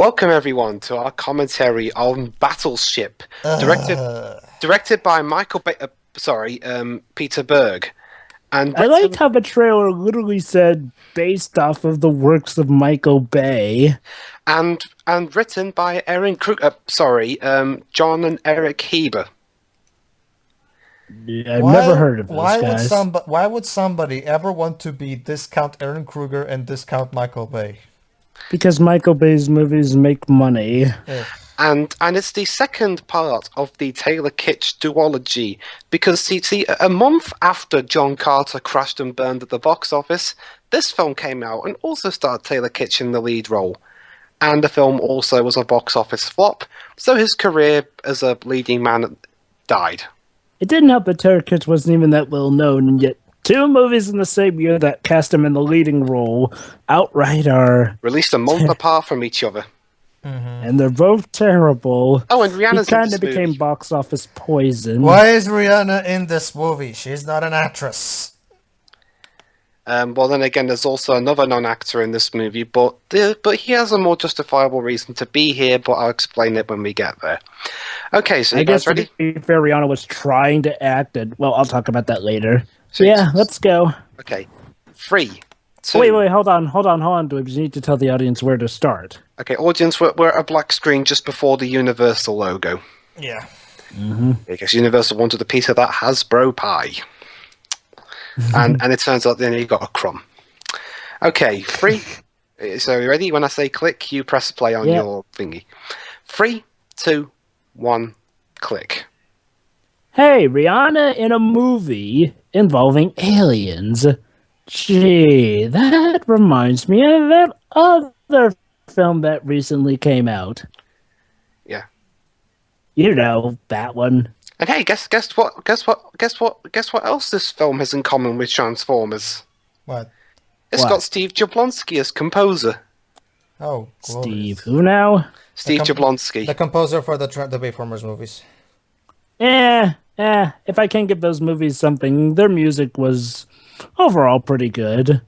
Welcome everyone to our commentary on Battleship, directed by Peter Berg, and I liked how the trailer literally said based off of the works of Michael Bay. and written by John and Eric Heber. I've never heard of those guys. Why would somebody ever want to be discount Aaron Kruger and discount Michael Bay? Because Michael Bay's movies make money. Ugh. And it's the second part of the Taylor Kitsch duology, because see, a month after John Carter crashed and burned at the box office, this film came out and also starred Taylor Kitsch in the lead role. And the film also was a box office flop, so his career as a leading man died. It didn't help that Taylor Kitsch wasn't even that well known, and yet two movies in the same year that cast him in the leading role outright are released a month apart from each other. Mm-hmm. And they're both terrible. Oh, and Rihanna's he kind in of this became movie. box office poison. Why is Rihanna in this movie? She's not an actress. Well, then again, there's also another non-actor in this movie, but he has a more justifiable reason to be here, but I'll explain it when we get there. Okay, so you guys ready? To be fair, Rihanna was trying to act, and well, I'll talk about that later. So yeah, let's go. Okay, 3, 2... Wait, hold on. Do we need to tell the audience where to start? Okay, audience, we're at a black screen just before the Universal logo. Yeah. Mm-hmm. Because Universal wanted a piece of that Hasbro pie. and it turns out they only got a crumb. Okay, 3... So, you ready? When I say click, you press play on your thingy. 3, 2, 1, click. Hey, Rihanna in a movie involving aliens. Gee, that reminds me of that other film that recently came out. Yeah. You know, that one. And hey, guess what else this film has in common with Transformers? What? It's got Steve Jablonsky as composer. Oh, glorious. Steve, who now? Steve Jablonsky. The composer for the Bayformers movies. If I can give those movies something, their music was overall pretty good.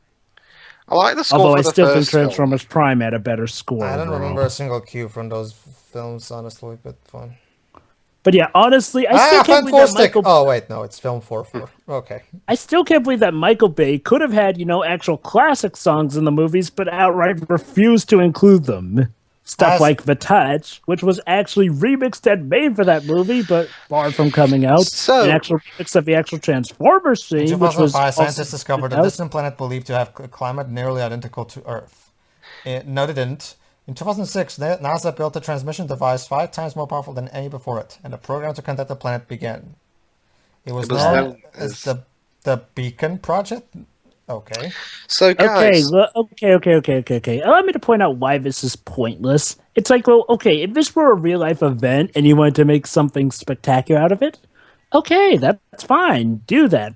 I like the score. Although for I the still think first film. Transformers Prime had a better score. I don't overall. remember a single cue from those films, honestly, but fun. But yeah, honestly, I still can't believe that Michael... Oh, wait, no, it's film 4-4. Okay. I still can't believe that Michael Bay could have had, actual classic songs in the movies, but outright refused to include them. Stuff like The Touch, which was actually remixed and made for that movie, but barred from coming out. So, an actual remix of the actual Transformers scene, in which was 2005, scientists discovered a distant planet believed to have a climate nearly identical to Earth. No, they didn't. In 2006, NASA built a transmission device 5 times more powerful than any before it, and the program to contact the planet began. It was known as the Beacon Project. Okay. So, guys... Okay. Allow me to point out why this is pointless. It's like, well, okay, if this were a real-life event and you wanted to make something spectacular out of it, okay, that's fine. Do that.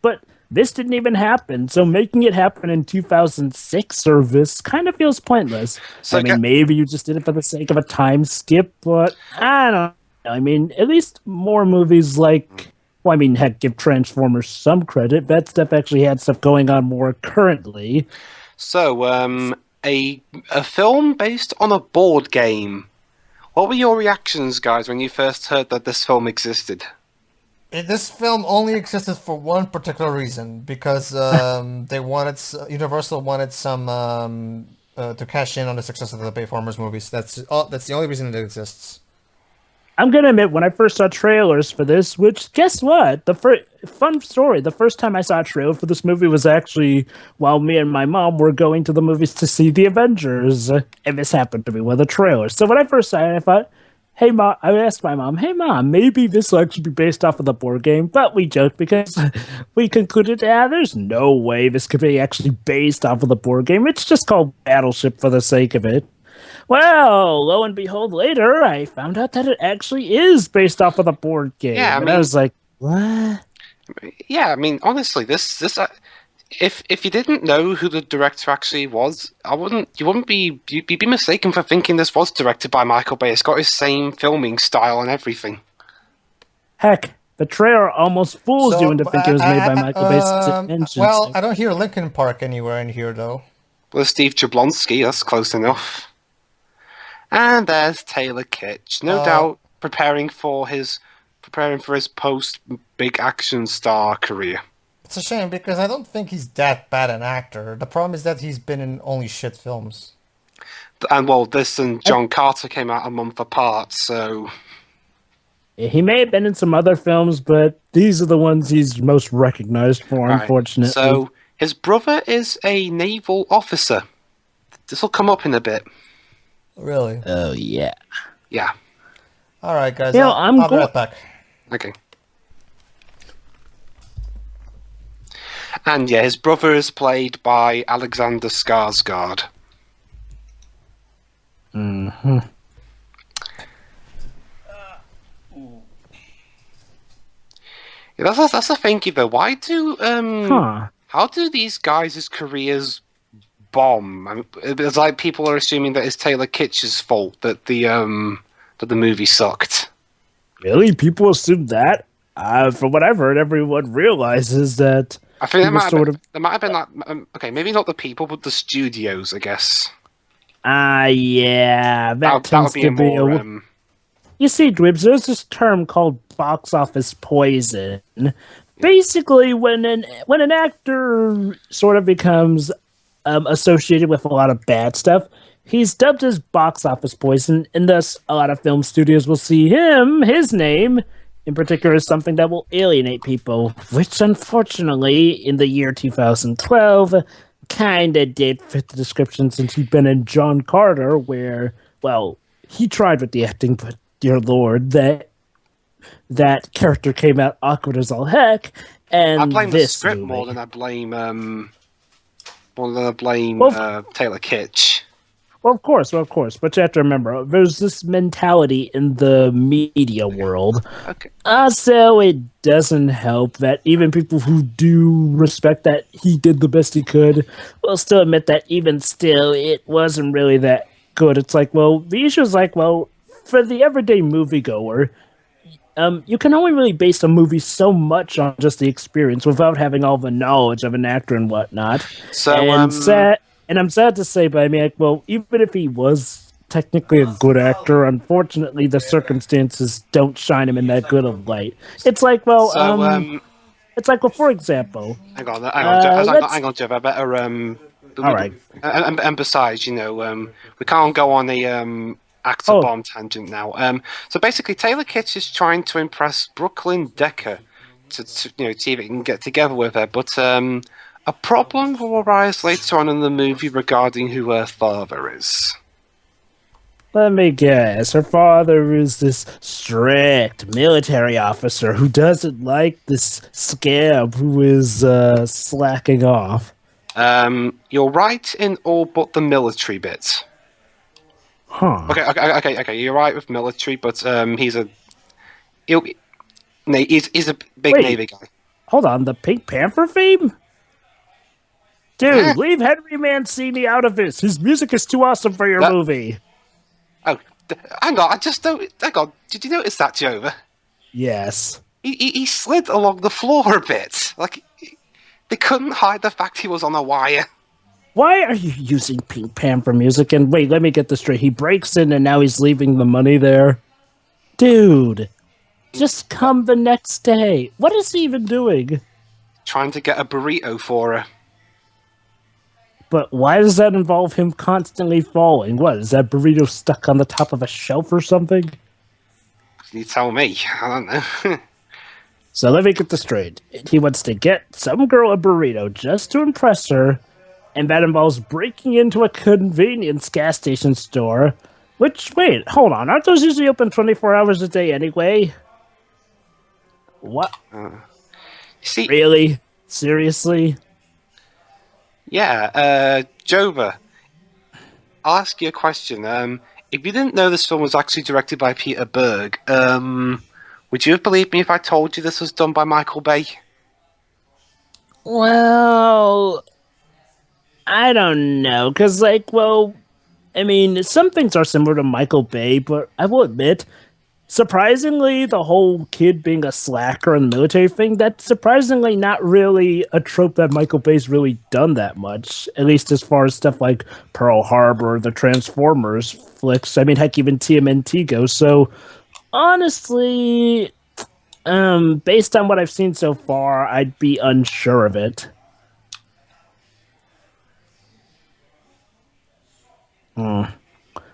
But this didn't even happen, so making it happen in 2006 service kind of feels pointless. So maybe you just did it for the sake of a time skip, but I don't know. I mean, at least more movies like... Well, I mean, heck, give Transformers some credit. That stuff actually had stuff going on more currently. So, a film based on a board game. What were your reactions, guys, when you first heard that this film existed? This film only existed for one particular reason, because Universal wanted some to cash in on the success of the Bayformers movies. That's the only reason it exists. I'm going to admit, when I first saw trailers for this, which, guess what? Fun story, the first time I saw a trailer for this movie was actually while me and my mom were going to the movies to see The Avengers, and this happened to be one of the trailers. So when I first saw it, I thought, hey, Mom, I asked my mom, hey, Mom, maybe this will actually be based off of the board game, but we joked because we concluded, there's no way this could be actually based off of the board game. It's just called Battleship for the sake of it. Well, lo and behold, later I found out that it actually is based off of the board game. Yeah, I was like, what? Yeah, I mean, honestly, this if you didn't know who the director actually was, you'd be mistaken for thinking this was directed by Michael Bay. It's got his same filming style and everything. Heck, the trailer almost fools you into thinking it was made by Michael Bay. Well, I don't hear Linkin Park anywhere in here, though. Well, Steve Jablonsky, that's close enough. And there's Taylor Kitsch, no doubt preparing for his post big action star career. It's a shame because I don't think he's that bad an actor. The problem is that he's been in only shit films. And well, this and John Carter came out a month apart, so he may have been in some other films, but these are the ones he's most recognized for, unfortunately. So his brother is a naval officer. This will come up in a bit. Really? Oh, yeah. Yeah. All right, guys. I'll be right back. Okay. And yeah, his brother is played by Alexander Skarsgård. Mm-hmm. Yeah, that's a thinky though. Why do how do these guys' careers bomb? I mean, it's like people are assuming that it's Taylor Kitsch's fault that the movie sucked. Really? People assume that? From what I've heard, everyone realizes that. I think there might have been like okay, maybe not the people, but the studios, I guess. Yeah, that tends would be to a be more. You see, Dweebs, there's this term called box office poison. Basically, when an actor sort of becomes associated with a lot of bad stuff, he's dubbed as box office poison, and thus a lot of film studios will see his name, in particular, as something that will alienate people, which unfortunately, in the year 2012, kind of did fit the description since he'd been in John Carter, where, well, he tried with the acting, but dear Lord, that character came out awkward as all heck. And I blame this the script movie, more than I blame Taylor Kitsch. Well, of course, but you have to remember, there's this mentality in the media world. Okay. So it doesn't help that even people who do respect that he did the best he could will still admit that even still, it wasn't really that good. It's like, well, the issue is like, well, for the everyday moviegoer, you can only really base a movie so much on just the experience without having all the knowledge of an actor and whatnot. So, and I'm sad to say, but I mean, like, well, even if he was technically a good actor, unfortunately, the circumstances don't shine him in that good of light. It's like, well, for example, hang on, Jeff. I better all right. And besides, we can't go on a actor bomb tangent now. So basically, Taylor Kitsch is trying to impress Brooklyn Decker to see if he can get together with her, but a problem will arise later on in the movie regarding who her father is. Let me guess. Her father is this strict military officer who doesn't like this scab who is slacking off. You're right in all but the military bit. Huh. Okay. You're right with military, but he's a big Navy guy. Hold on, the Pink Panther theme? Dude, leave Henry Mancini out of this. His music is too awesome for your movie. Oh, hang on. I just don't. Hang on. Did you notice that, Jova? Yes. He slid along the floor a bit. Like they couldn't hide the fact he was on a wire. Why are you using Pink Panther music? And wait, let me get this straight. He breaks in and now he's leaving the money there. Dude, just come the next day. What is he even doing? Trying to get a burrito for her. But why does that involve him constantly falling? What, is that burrito stuck on the top of a shelf or something? You tell me. I don't know. So let me get this straight. He wants to get some girl a burrito just to impress her, and that involves breaking into a convenience gas station store. Which, wait, hold on. Aren't those usually open 24 hours a day anyway? What? See, really? Seriously? Yeah, Jova, I'll ask you a question. If you didn't know this film was actually directed by Peter Berg, would you have believed me if I told you this was done by Michael Bay? Well, I don't know, because, like, well, I mean, some things are similar to Michael Bay, but I will admit, surprisingly, the whole kid being a slacker in the military thing, that's surprisingly not really a trope that Michael Bay's really done that much, at least as far as stuff like Pearl Harbor, the Transformers flicks. I mean, heck, even TMNT goes. So, honestly, based on what I've seen so far, I'd be unsure of it.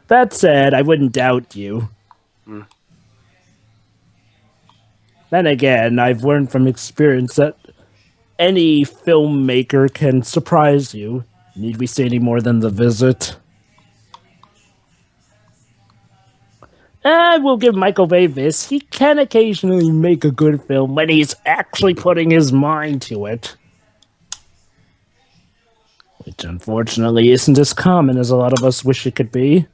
That said, I wouldn't doubt you. Then again, I've learned from experience that any filmmaker can surprise you. Need we say any more than The Visit? I will give Michael Bay this. He can occasionally make a good film when he's actually putting his mind to it. Which unfortunately isn't as common as a lot of us wish it could be.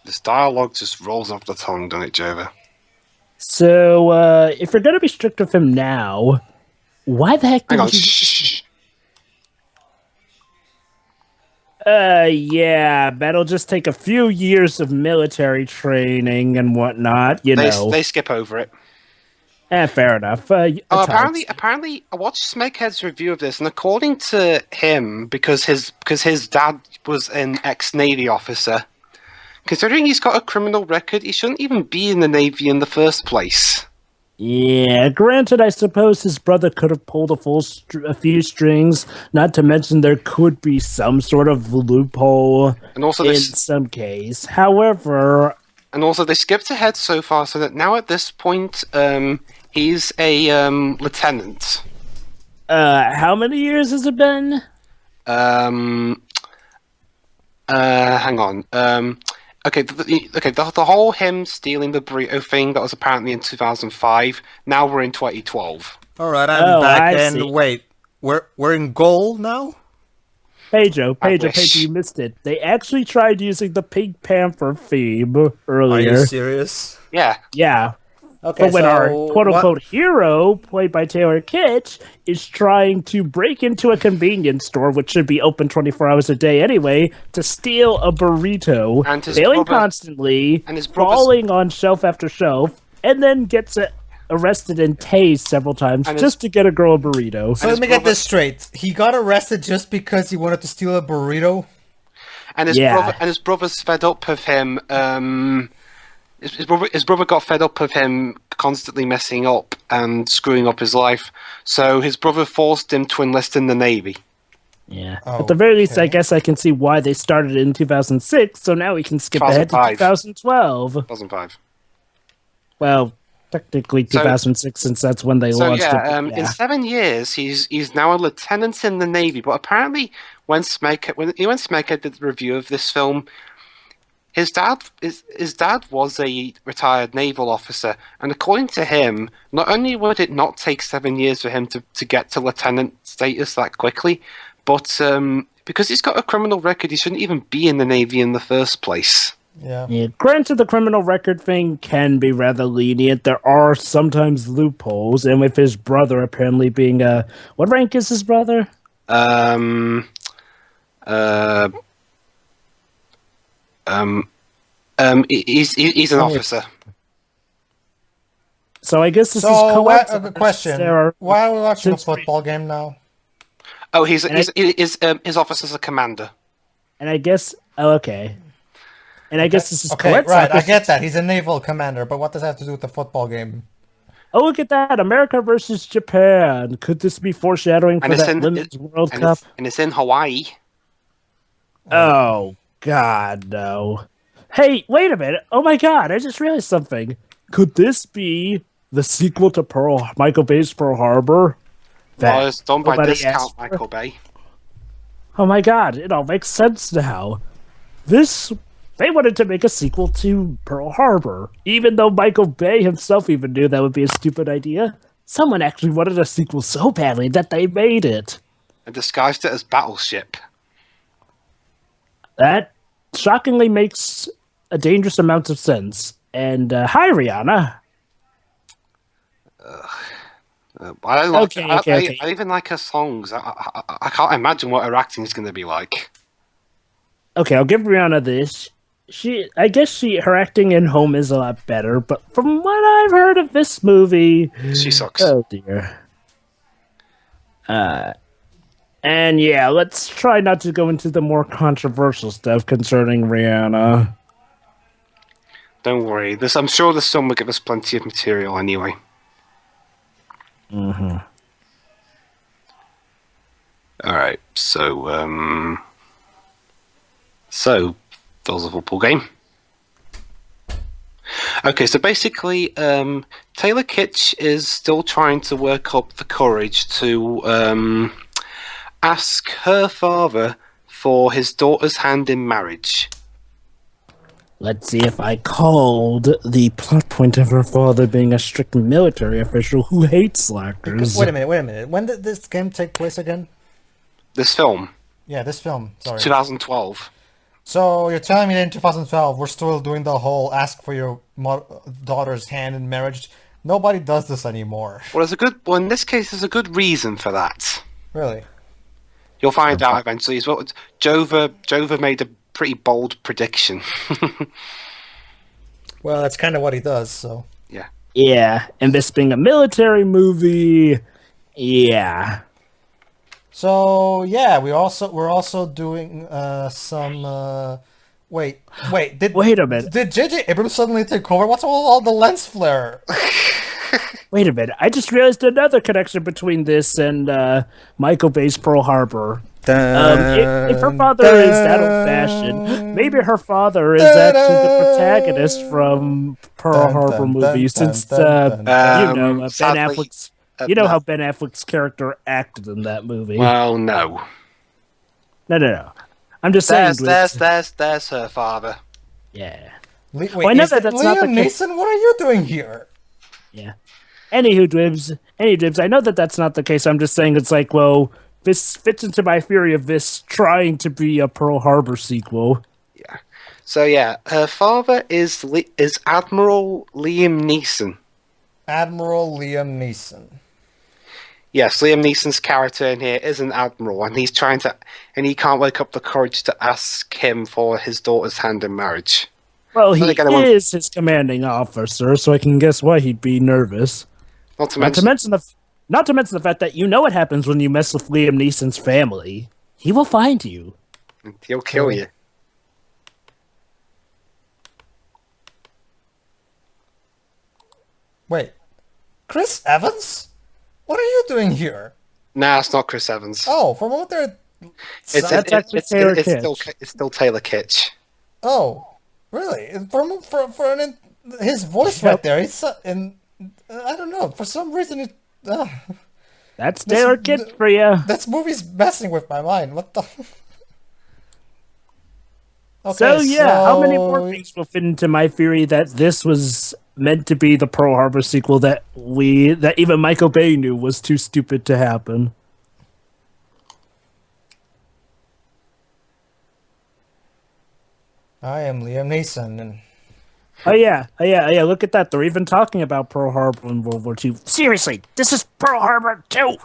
This dialogue just rolls off the tongue, doesn't it, Jova? So, if you're going to be strict with him now, why the heck Hang on, did you... shh. Yeah, that'll just take a few years of military training and whatnot, you know. They skip over it. Fair enough. Apparently, I watched Snakehead's review of this, and according to him, because his dad was an ex-Navy officer, considering he's got a criminal record, he shouldn't even be in the Navy in the first place. Yeah, granted, I suppose his brother could have pulled a few strings, not to mention there could be some sort of loophole And also in some case. However... And also, they skipped ahead so far, so that now at this point, he's a lieutenant. How many years has it been? Hang on. Okay, the whole him stealing the burrito thing, that was apparently in 2005. Now we're in 2012. All right, I'm back. See. Wait, we're in goal now? Pedro, you missed it. They actually tried using the Pink Panther theme earlier. Are you serious? Yeah. Yeah. Okay, but when our quote-unquote hero, played by Taylor Kitsch, is trying to break into a convenience store, which should be open 24 hours a day anyway, to steal a burrito, And his failing brother- constantly, and his brother's- falling on shelf after shelf, and then gets arrested and tased several times And just to get a girl a burrito. So let me get this straight. He got arrested just because he wanted to steal a burrito? And his brother's fed up of him. His brother got fed up of him constantly messing up and screwing up his life. So his brother forced him to enlist in the Navy. Yeah. At the very least, I guess I can see why they started it in 2006, so now we can skip ahead to 2012. 2005. Well, technically 2006, since that's when they launched it. In 7 years, he's now a lieutenant in the Navy. But apparently, when Snakehead did the review of this film, his dad was a retired naval officer, and according to him, not only would it not take 7 years for him to get to lieutenant status that quickly, but because he's got a criminal record, he shouldn't even be in the Navy in the first place. Yeah. Granted, the criminal record thing can be rather lenient. There are sometimes loopholes, and with his brother apparently being what rank is his brother? He's an officer. So I guess this is a question. Why are we watching a football game now? Oh, his officer's a commander. And I guess okay. And I guess this is correct. Right, I get that. He's a naval commander, but what does that have to do with the football game? Oh, look at that. America versus Japan. Could this be foreshadowing for that Women's World Cup? And it's in Hawaii. Oh, God, no. Hey, wait a minute. Oh, my God. I just realized something. Could this be the sequel to Michael Bay's Pearl Harbor? Well, it's done by discount Michael Bay. Oh, my God. It all makes sense now. They wanted to make a sequel to Pearl Harbor, even though Michael Bay himself even knew that would be a stupid idea. Someone actually wanted a sequel so badly that they made it. And disguised it as Battleship. That shockingly makes a dangerous amount of sense. And hi, Rihanna. I don't like. Okay. I even like her songs. I can't imagine what her acting is going to be like. Okay, I'll give Rihanna this. I guess her acting in Home is a lot better, but from what I've heard of this movie, She sucks. oh dear. And yeah, let's try not to go into the more controversial stuff concerning Rihanna. Don't worry. I'm sure this film will give us plenty of material anyway. Mm-hmm. All right. So that was a football game. Okay, so basically, Taylor Kitsch is still trying to work up the courage to ask her father for his daughter's hand in marriage. Let's see if I called the plot point of her father being a strict military official who hates slackers. Wait a minute. When did this game take place again? This film? Yeah, this film. Sorry. 2012. So you're telling me that in 2012 we're still doing the whole ask for your daughter's hand in marriage? Nobody does this anymore. Well, in this case, there's a good reason for that. Really? You'll find out eventually as well. Jova made a pretty bold prediction. Well, that's kind of what he does, so. Yeah. Yeah, and this being a military movie, yeah. So yeah, we're also doing some. Wait a minute. Did J.J. Abrams suddenly take over? What's all the lens flare? Wait a minute. I just realized another connection between this and Michael Bay's Pearl Harbor. If her father is that old-fashioned, maybe her father is actually the protagonist from Pearl Harbor movie, since Ben Affleck's. You know how Ben Affleck's character acted in that movie. Well, no. No. I'm just saying. There's her father. Yeah. Wait, I know that's not the case. Mason, what are you doing here? Yeah. Any dibs. I know that's not the case. I'm just saying it's like, well, this fits into my theory of this trying to be a Pearl Harbor sequel. Yeah. So yeah, her father is Admiral Liam Neeson. Admiral Liam Neeson. Yes, Liam Neeson's character in here is an admiral, and he can't wake up the courage to ask him for his daughter's hand in marriage. Well, he is his commanding officer, so I can guess why he'd be nervous. Not to mention the fact that you know what happens when you mess with Liam Neeson's family. He will find you. He'll kill you. Wait, Chris Evans? What are you doing here? Nah, it's not Chris Evans. Oh, from what they're... It's still Taylor Kitsch. Oh, really? His voice right there, I don't know, for some reason that's Taylor Kitsch for you. This movie's messing with my mind. What the... Okay, how many more things will fit into my theory that this was meant to be the Pearl Harbor sequel that even Michael Bay knew was too stupid to happen? I am Liam Neeson. And... Oh yeah. Look at that. They're even talking about Pearl Harbor in World War II. Seriously, this is Pearl Harbor 2.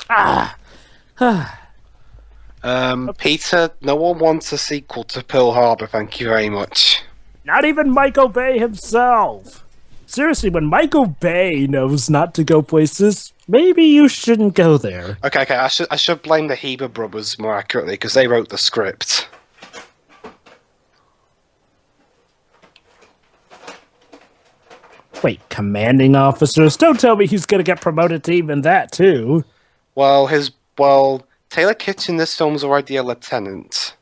Peter, no one wants a sequel to Pearl Harbor, thank you very much. Not even Michael Bay himself. Seriously, when Michael Bay knows not to go places, maybe you shouldn't go there. Okay, I should blame the Heber brothers more accurately, because they wrote the script. Wait, commanding officers? Don't tell me he's gonna get promoted to even that, too. Well, Taylor Kitsch in this film is already a lieutenant.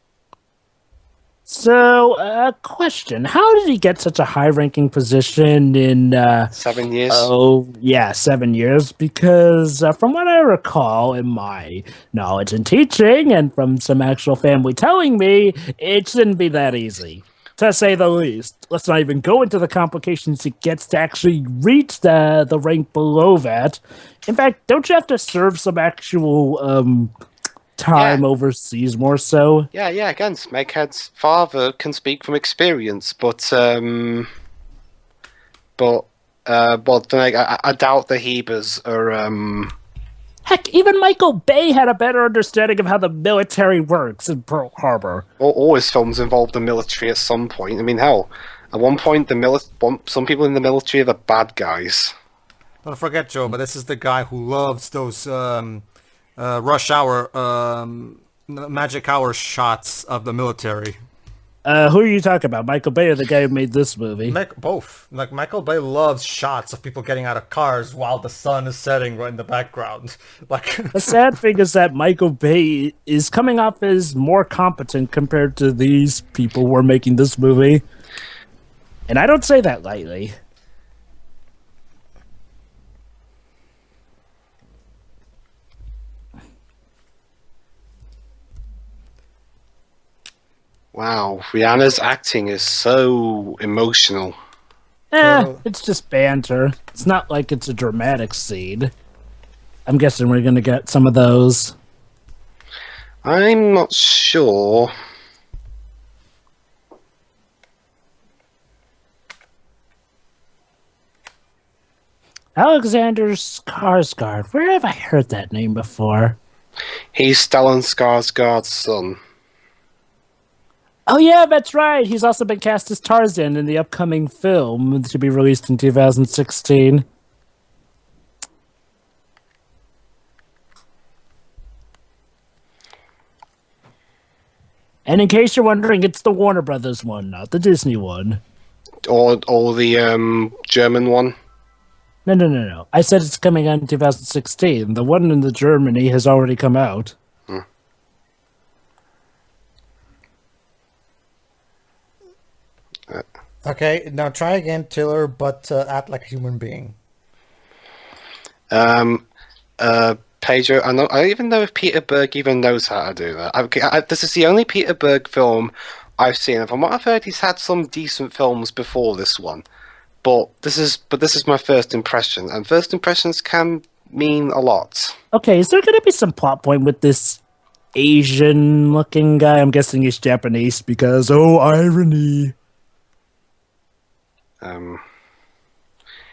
So, question. How did he get such a high-ranking position in... 7 years? Oh, yeah, 7 years. Because from what I recall in my knowledge and teaching, and from some actual family telling me, it shouldn't be that easy, to say the least. Let's not even go into the complications it gets to actually reach the rank below that. In fact, don't you have to serve some actual... time overseas more so? Yeah, again, Smeghead's father can speak from experience, but Well, then I doubt the Hebers are. Heck, even Michael Bay had a better understanding of how the military works in Pearl Harbor. All his films involve the military at some point. I mean, hell, at one point, some people in the military are the bad guys. Don't forget, Joe, but this is the guy who loves those rush hour, magic hour shots of the military. Who are you talking about? Michael Bay or the guy who made this movie? Both. Like, Michael Bay loves shots of people getting out of cars while the sun is setting right in the background. Like, the sad thing is that Michael Bay is coming off as more competent compared to these people who are making this movie. And I don't say that lightly. Wow, Rihanna's acting is so emotional. It's just banter. It's not like it's a dramatic scene. I'm guessing we're going to get some of those. I'm not sure. Alexander Skarsgård. Where have I heard that name before? He's Stellan Skarsgård's son. Oh yeah, that's right. He's also been cast as Tarzan in the upcoming film to be released in 2016. And in case you're wondering, it's the Warner Brothers one, not the Disney one. Or the German one. No. I said it's coming out in 2016. The one in the Germany has already come out. okay, now try again, Tiller, but act like a human being. Pedro, I don't even know if Peter Berg even knows how to do that. This is the only Peter Berg film I've seen. From what I've heard, he's had some decent films before this one, but this is my first impression, and first impressions can mean a lot. Okay, is there going to be some plot point with this Asian-looking guy? I'm guessing he's Japanese because, oh, irony.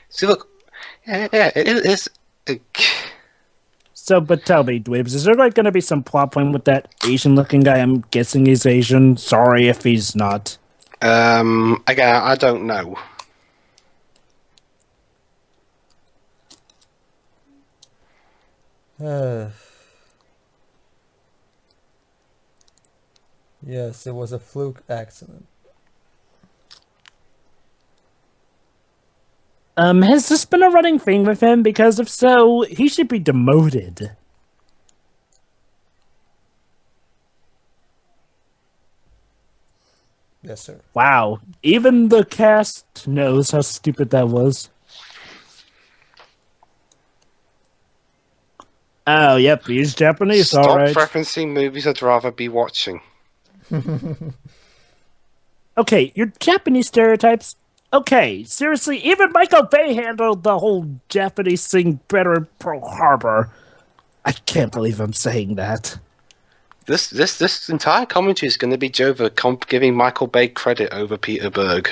See, look, yeah, it is. So, but tell me, Dweebs, is there like going to be some plot point with that Asian-looking guy? I'm guessing he's Asian. Sorry if he's not. Again, I don't know. Yes, it was a fluke accident. Has this been a running thing with him? Because if so, he should be demoted. Yes, sir. Wow. Even the cast knows how stupid that was. Oh, yep, he's Japanese, Stop alright. referencing movies I'd rather be watching. Okay, your Japanese stereotypes. Okay, seriously, even Michael Bay handled the whole Japanese thing better in Pearl Harbor. I can't believe I'm saying that. This entire commentary is going to be Joe giving Michael Bay credit over Peter Berg.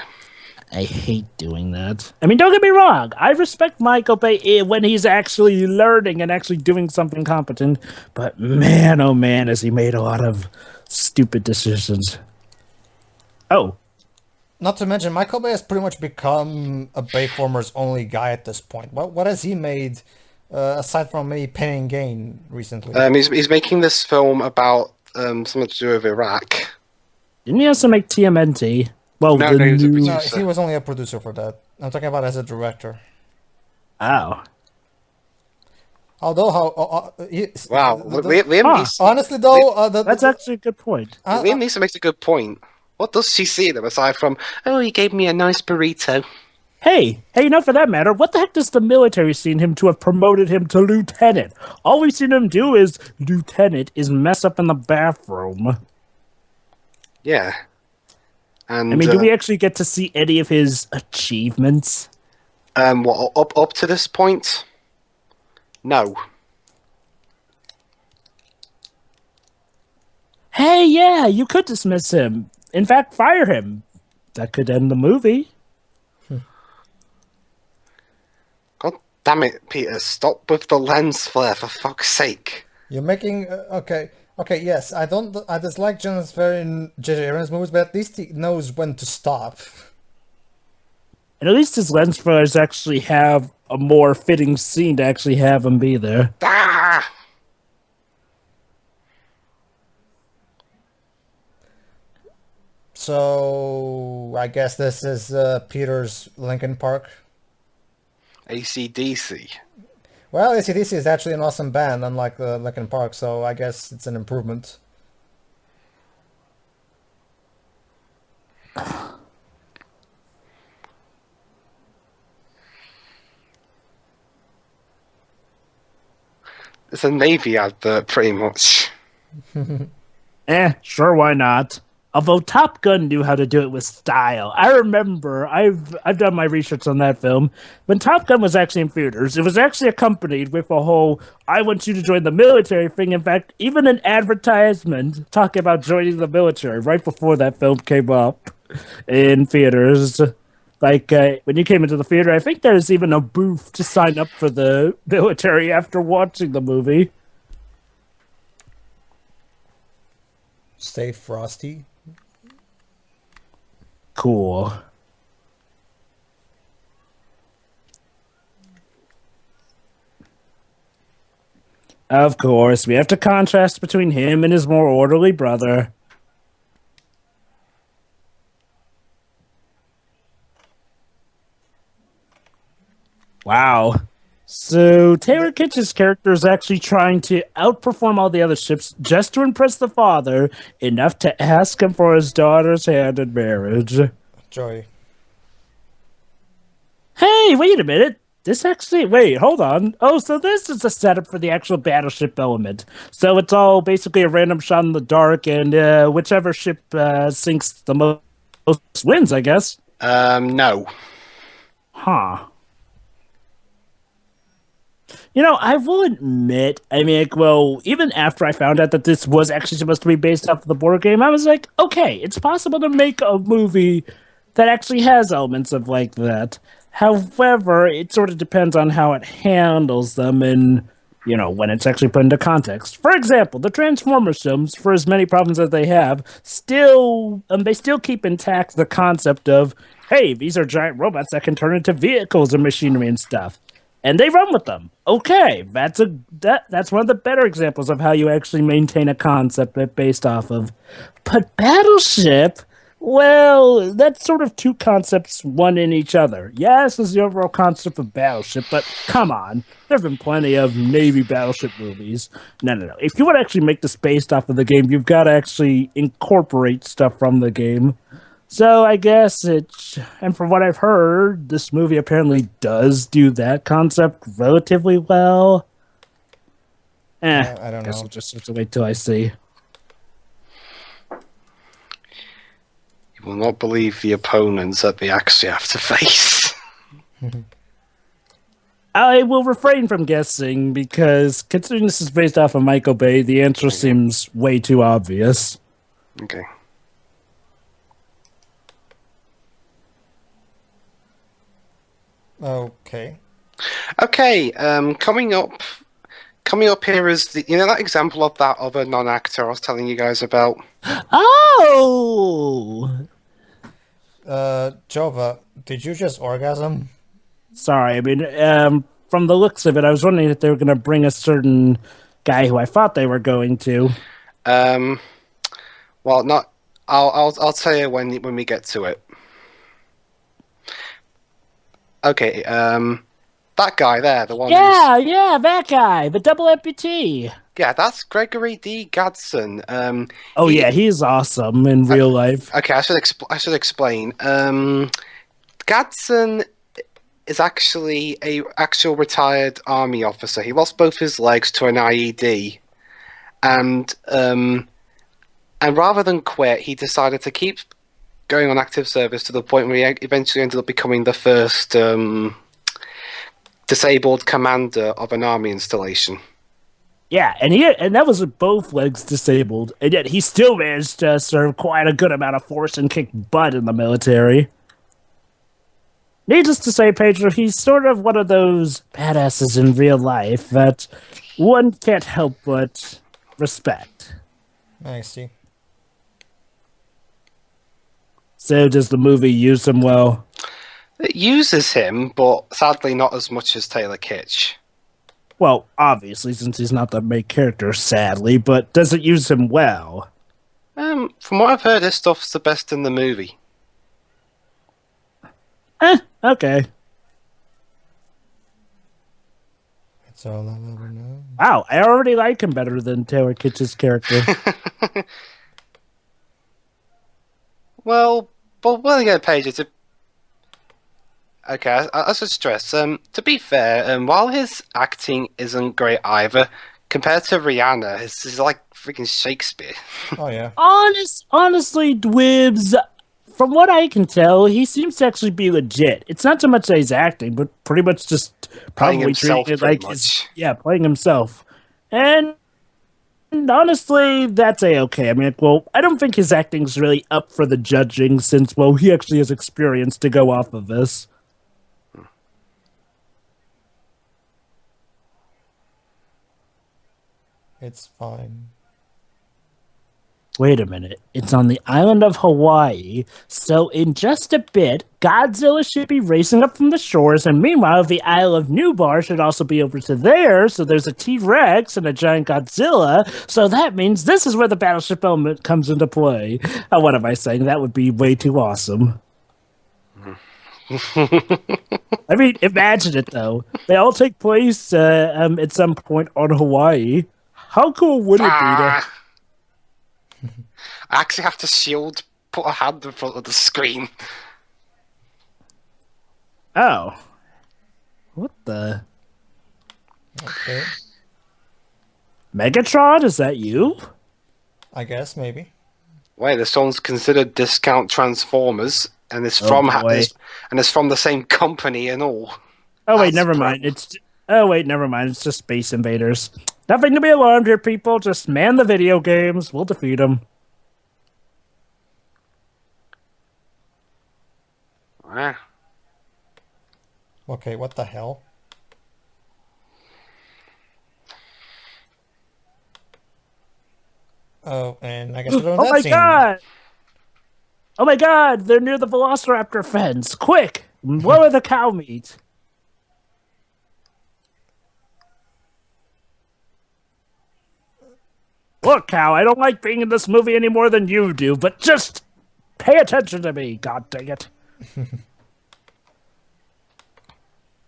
I hate doing that. I mean, don't get me wrong. I respect Michael Bay when he's actually learning and actually doing something competent. But man, oh man, has he made a lot of stupid decisions. Oh. Not to mention, Michael Bay has pretty much become a Bayformer's only guy at this point. What has he made, aside from maybe Pain and Gain recently? He's making this film about something to do with Iraq. Didn't he also make TMNT? Well, No, he was a producer. No, he was only a producer for that. I'm talking about as a director. Oh. Although, Wow, Liam Neeson. honestly though, That's actually a good point. Liam Neeson makes a good point. What does she see them aside from, oh, he gave me a nice burrito? Hey, for that matter, what the heck does the military seen him to have promoted him to lieutenant? All we've seen him do is, lieutenant, is mess up in the bathroom. Yeah. And, I mean, do we actually get to see any of his achievements? Up to this point? No. Hey, yeah, you could dismiss him. In fact, fire him. That could end the movie. Damn it, Peter! Stop with the lens flare, for fuck's sake. You're making okay. Okay, yes, I dislike J.J. Abrams movies, but at least he knows when to stop. And at least his lens flares actually have a more fitting scene to actually have him be there. Ah! So I guess this is Peter's Linkin Park. AC/DC. Well, AC/DC is actually an awesome band, unlike Linkin Park, so I guess it's an improvement. It's a Navy advert, pretty much. Sure, why not? Although Top Gun knew how to do it with style. I remember, I've done my research on that film. When Top Gun was actually in theaters, it was actually accompanied with a whole, I want you to join the military thing. In fact, even an advertisement talking about joining the military right before that film came up in theaters. Like, when you came into the theater, I think there's even a booth to sign up for the military after watching the movie. Stay frosty. Cool. Of course, we have to contrast between him and his more orderly brother. Wow. So Taylor Kitsch's character is actually trying to outperform all the other ships just to impress the father, enough to ask him for his daughter's hand in marriage. Joy. Hey, wait a minute. Wait, hold on. Oh, so this is a setup for the actual battleship element. So it's all basically a random shot in the dark, and whichever ship sinks the most wins, I guess. No. Huh. You know, I will admit, I mean, like, well, even after I found out that this was actually supposed to be based off of the board game, I was like, okay, it's possible to make a movie that actually has elements of like that. However, it sort of depends on how it handles them and, you know, when it's actually put into context. For example, the Transformers films, for as many problems as they have, they still keep intact the concept of, hey, these are giant robots that can turn into vehicles and machinery and stuff. And they run with them. Okay, that's one of the better examples of how you actually maintain a concept based off of. But Battleship, well, that's sort of two concepts, one in each other. Yes, is the overall concept of Battleship, but come on, there have been plenty of Navy Battleship movies. No. If you want to actually make this based off of the game, you've got to actually incorporate stuff from the game. So I guess and from what I've heard, this movie apparently does do that concept relatively well. I don't guess know. we'll just have to wait till I see. You will not believe the opponents that they actually have to face. I will refrain from guessing because considering this is based off of Michael Bay, the answer seems way too obvious. Okay. Okay. Okay, coming up here is that example of that other non-actor I was telling you guys about. Oh! Jova, did you just orgasm? Sorry, I mean, from the looks of it, I was wondering if they were going to bring a certain guy who I thought they were going to. Well, not. I'll tell you when we get to it. Okay, that guy there, the one. Yeah, that guy, the double amputee. Yeah, that's Gregory D. Gadsden. He's awesome in real life. Okay, I should explain. Gadsden is actually a actual retired army officer. He lost both his legs to an IED, and rather than quit, he decided to keep going on active service to the point where he eventually ended up becoming the first disabled commander of an army installation. Yeah, and that was with both legs disabled, and yet he still managed to serve quite a good amount of force and kick butt in the military. Needless to say, Pedro, he's sort of one of those badasses in real life that one can't help but respect. I see. So does the movie use him well? It uses him, but sadly not as much as Taylor Kitsch. Well, obviously, since he's not the main character, sadly, but does it use him well? From what I've heard, his stuff's the best in the movie. Okay. That's all I'll ever know. Wow, I already like him better than Taylor Kitsch's character. Well, again, Paige, okay, I should stress, to be fair, while his acting isn't great either, compared to Rihanna, he's like freaking Shakespeare. Oh, yeah. Honestly, Dwibs, from what I can tell, he seems to actually be legit. It's not so much that he's acting, but pretty much just Playing probably himself, treating it pretty like much. playing himself. And honestly, that's a-okay. I mean, well, I don't think his acting's really up for the judging since, well, he actually has experience to go off of this. It's fine. Wait a minute. It's on the island of Hawaii, so in just a bit, Godzilla should be racing up from the shores, and meanwhile, the Isle of Newbar should also be over to there, so there's a T-Rex and a giant Godzilla, so that means this is where the battleship element comes into play. What am I saying? That would be way too awesome. I mean, imagine it, though. They all take place at some point on Hawaii. How cool would it be to... I actually have to put a hand in front of the screen. Oh. What the... Okay. Megatron, is that you? I guess, maybe. Wait, this one's considered Discount Transformers, and it's Oh, boy. it's from the same company and all. Oh wait, That's never pro- mind. It's just Space Invaders. Nothing to be alarmed here, people. Just man the video games. We'll defeat them. Ah. Okay, what the hell? Oh, and I guess we're doing Oh that my scene. god! Oh my god! They're near the Velociraptor fence. Quick! Lower the cow meat. Look, cow, I don't like being in this movie any more than you do, but just pay attention to me, god dang it.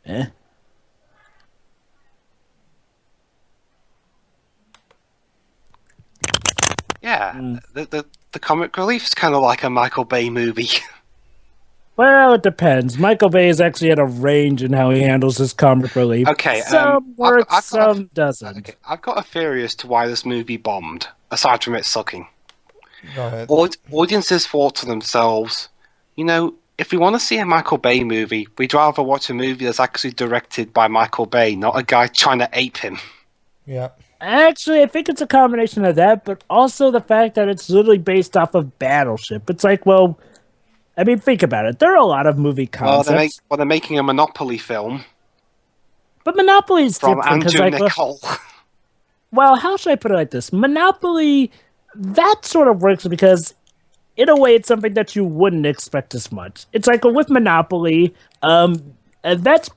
Eh? Yeah, the comic relief is kind of like a Michael Bay movie. Well, it depends. Michael Bay has actually had a range in how he handles his comic relief. Okay, some works, I've got some doesn't. Okay, I've got a theory as to why this movie bombed, aside from it sucking. Go ahead. Audiences thought to themselves, you know, if we want to see a Michael Bay movie, we'd rather watch a movie that's actually directed by Michael Bay, not a guy trying to ape him. Yeah. Actually, I think it's a combination of that, but also the fact that it's literally based off of Battleship. It's like, well, I mean, think about it. There are a lot of movie concepts. They're making a Monopoly film but Monopoly is from different. 'Cause, Andrew like, Nicole. well, how should I put it like this? Monopoly, that sort of works because, in a way, it's something that you wouldn't expect as much. It's like with Monopoly, that's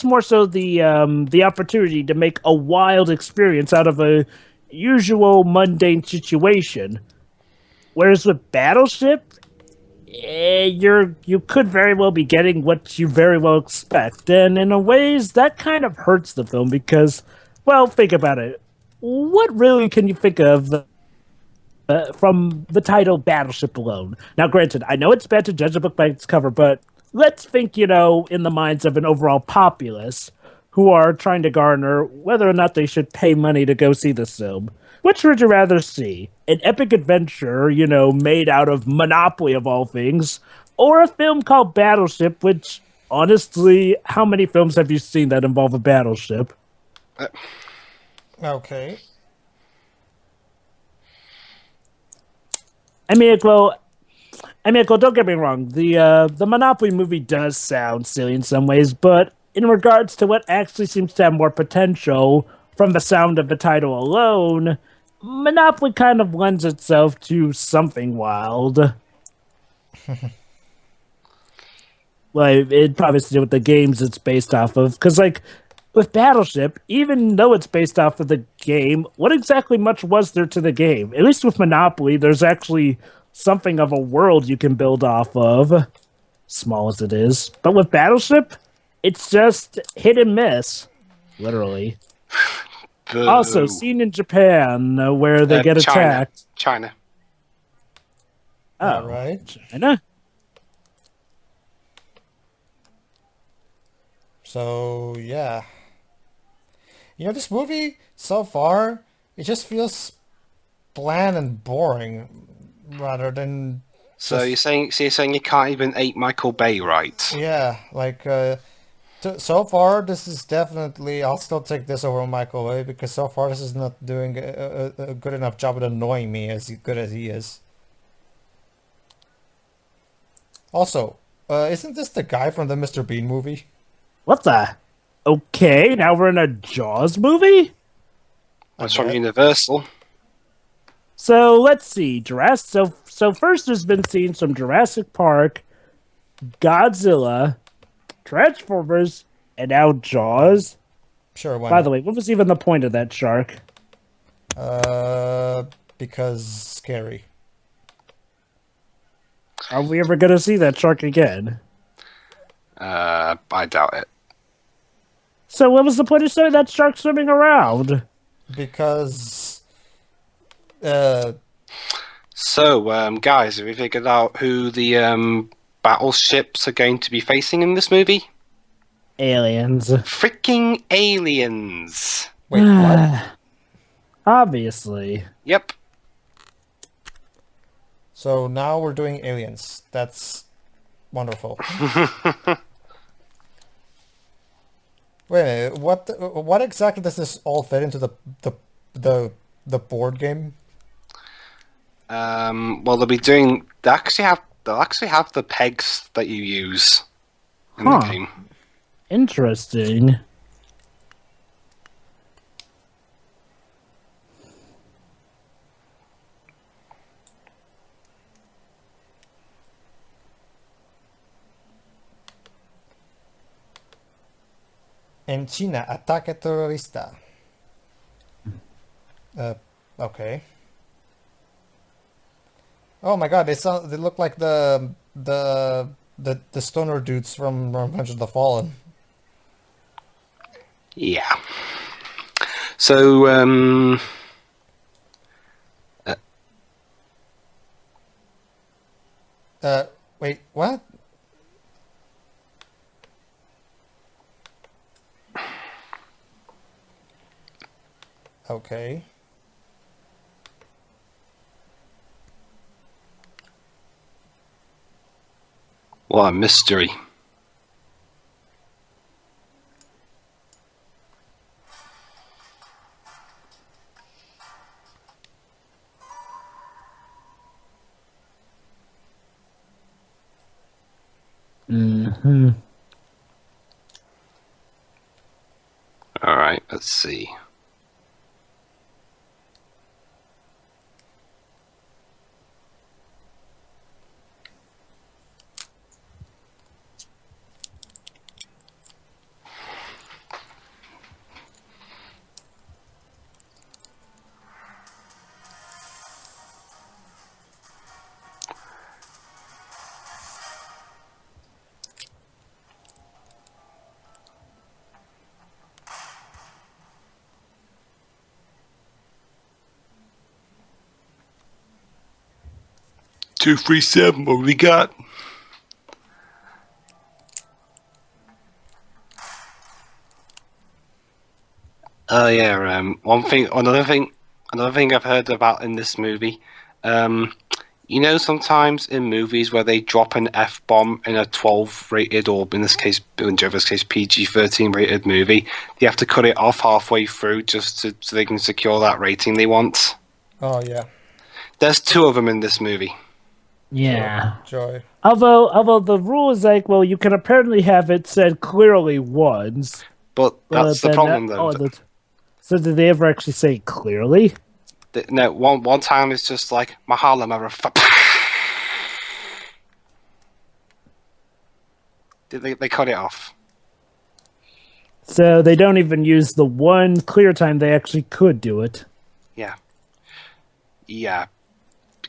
more so the opportunity to make a wild experience out of a usual mundane situation. Whereas with Battleship, you could very well be getting what you very well expect, and in a ways that kind of hurts the film because, well, think about it. What really can you think of from the title Battleship alone? Now, granted, I know it's bad to judge a book by its cover, but let's think, in the minds of an overall populace who are trying to garner whether or not they should pay money to go see this film. Which would you rather see? An epic adventure, made out of Monopoly of all things, or a film called Battleship, which, honestly, how many films have you seen that involve a battleship? Okay. I mean, well, I mean, don't get me wrong. The Monopoly movie does sound silly in some ways, but in regards to what actually seems to have more potential from the sound of the title alone, Monopoly kind of lends itself to something wild. Like, it probably has to do with the games it's based off of. Because, like, with Battleship, even though it's based off of the game, what exactly much was there to the game? At least with Monopoly, there's actually something of a world you can build off of, small as it is. But with Battleship, it's just hit and miss, literally. Boo. Also, seen in Japan, where they get China. attacked. China. Oh, right. China? So, yeah. This movie, so far, it just feels bland and boring, rather than... So you're saying you can't even eat Michael Bay, right? Yeah, like, so far, this is definitely... I'll still take this over Michael Bay, because so far this is not doing a good enough job at annoying me as good as he is. Also, isn't this the guy from the Mr. Bean movie? What the? Okay, now we're in a Jaws movie? That's from Universal. So let's see. So first there's been scenes from Jurassic Park, Godzilla, Transformers, and now Jaws. Sure, why By not? the way, what was even the point of that shark? Because scary. Are we ever gonna see that shark again? I doubt it. So what was the point of saying that shark swimming around? Because... So, guys, have we figured out who the battleships are going to be facing in this movie? Aliens. Freaking aliens! Wait, what? Obviously. Yep. So now we're doing aliens. That's wonderful. Wait a minute, what exactly does this all fit into the board game? Well, they'll actually have the pegs that you use in the Huh. game. Interesting. En China, ataque terrorista. Okay. Oh my god, they look like the stoner dudes from Revenge of the Fallen. Yeah. So, Wait, what? Okay. what a mystery. Mm-hmm. All right, let's see. Two, 3, 7. What we got? Oh yeah. Another thing I've heard about in this movie. Sometimes in movies where they drop an F-bomb in a 12 rated, or in Jover's case, PG-13 rated movie, they have to cut it off halfway through so they can secure that rating they want. Oh yeah. There's 2 of them in this movie. Yeah. Joy. Although the rule is like, well, you can apparently have it said clearly once, But that's but the then problem, though. so did they ever actually say it clearly? No, one time it's just like Mahalo, motherfucker. They cut it off. So they don't even use the one clear time they actually could do it. Yeah. Yeah.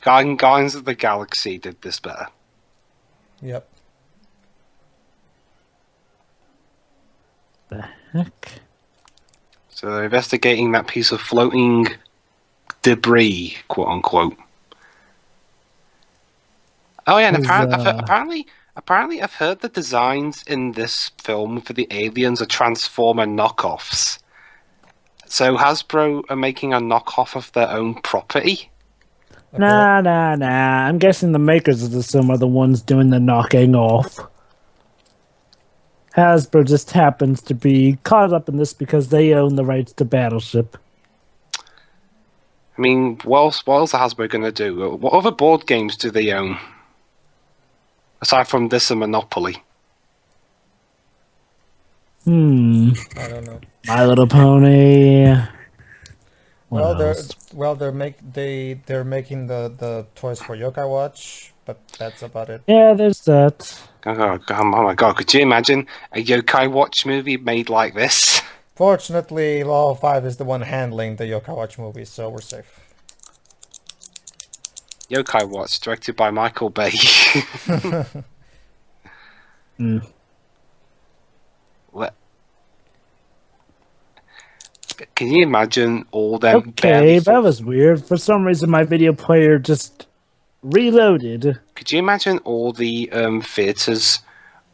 Guardians of the Galaxy did this better. Yep. The heck? So they're investigating that piece of floating debris, quote unquote. Oh yeah, and apparently I've heard the designs in this film for the aliens are Transformer knockoffs. So Hasbro are making a knockoff of their own property. Nah. I'm guessing the makers of the sim are the ones doing the knocking off. Hasbro just happens to be caught up in this because they own the rights to Battleship. I mean, what else are Hasbro going to do? What other board games do they own? Aside from this and Monopoly. I don't know. My Little Pony. Well, they're making the toys for Yokai Watch, but that's about it. Yeah, there's that. Oh my god, could you imagine a Yokai Watch movie made like this? Fortunately, Law 5 is the one handling the Yokai Watch movies, so we're safe. Yokai Watch, directed by Michael Bay. What? Can you imagine all them? Okay, that was weird. For some reason, my video player just reloaded. Could you imagine all the theaters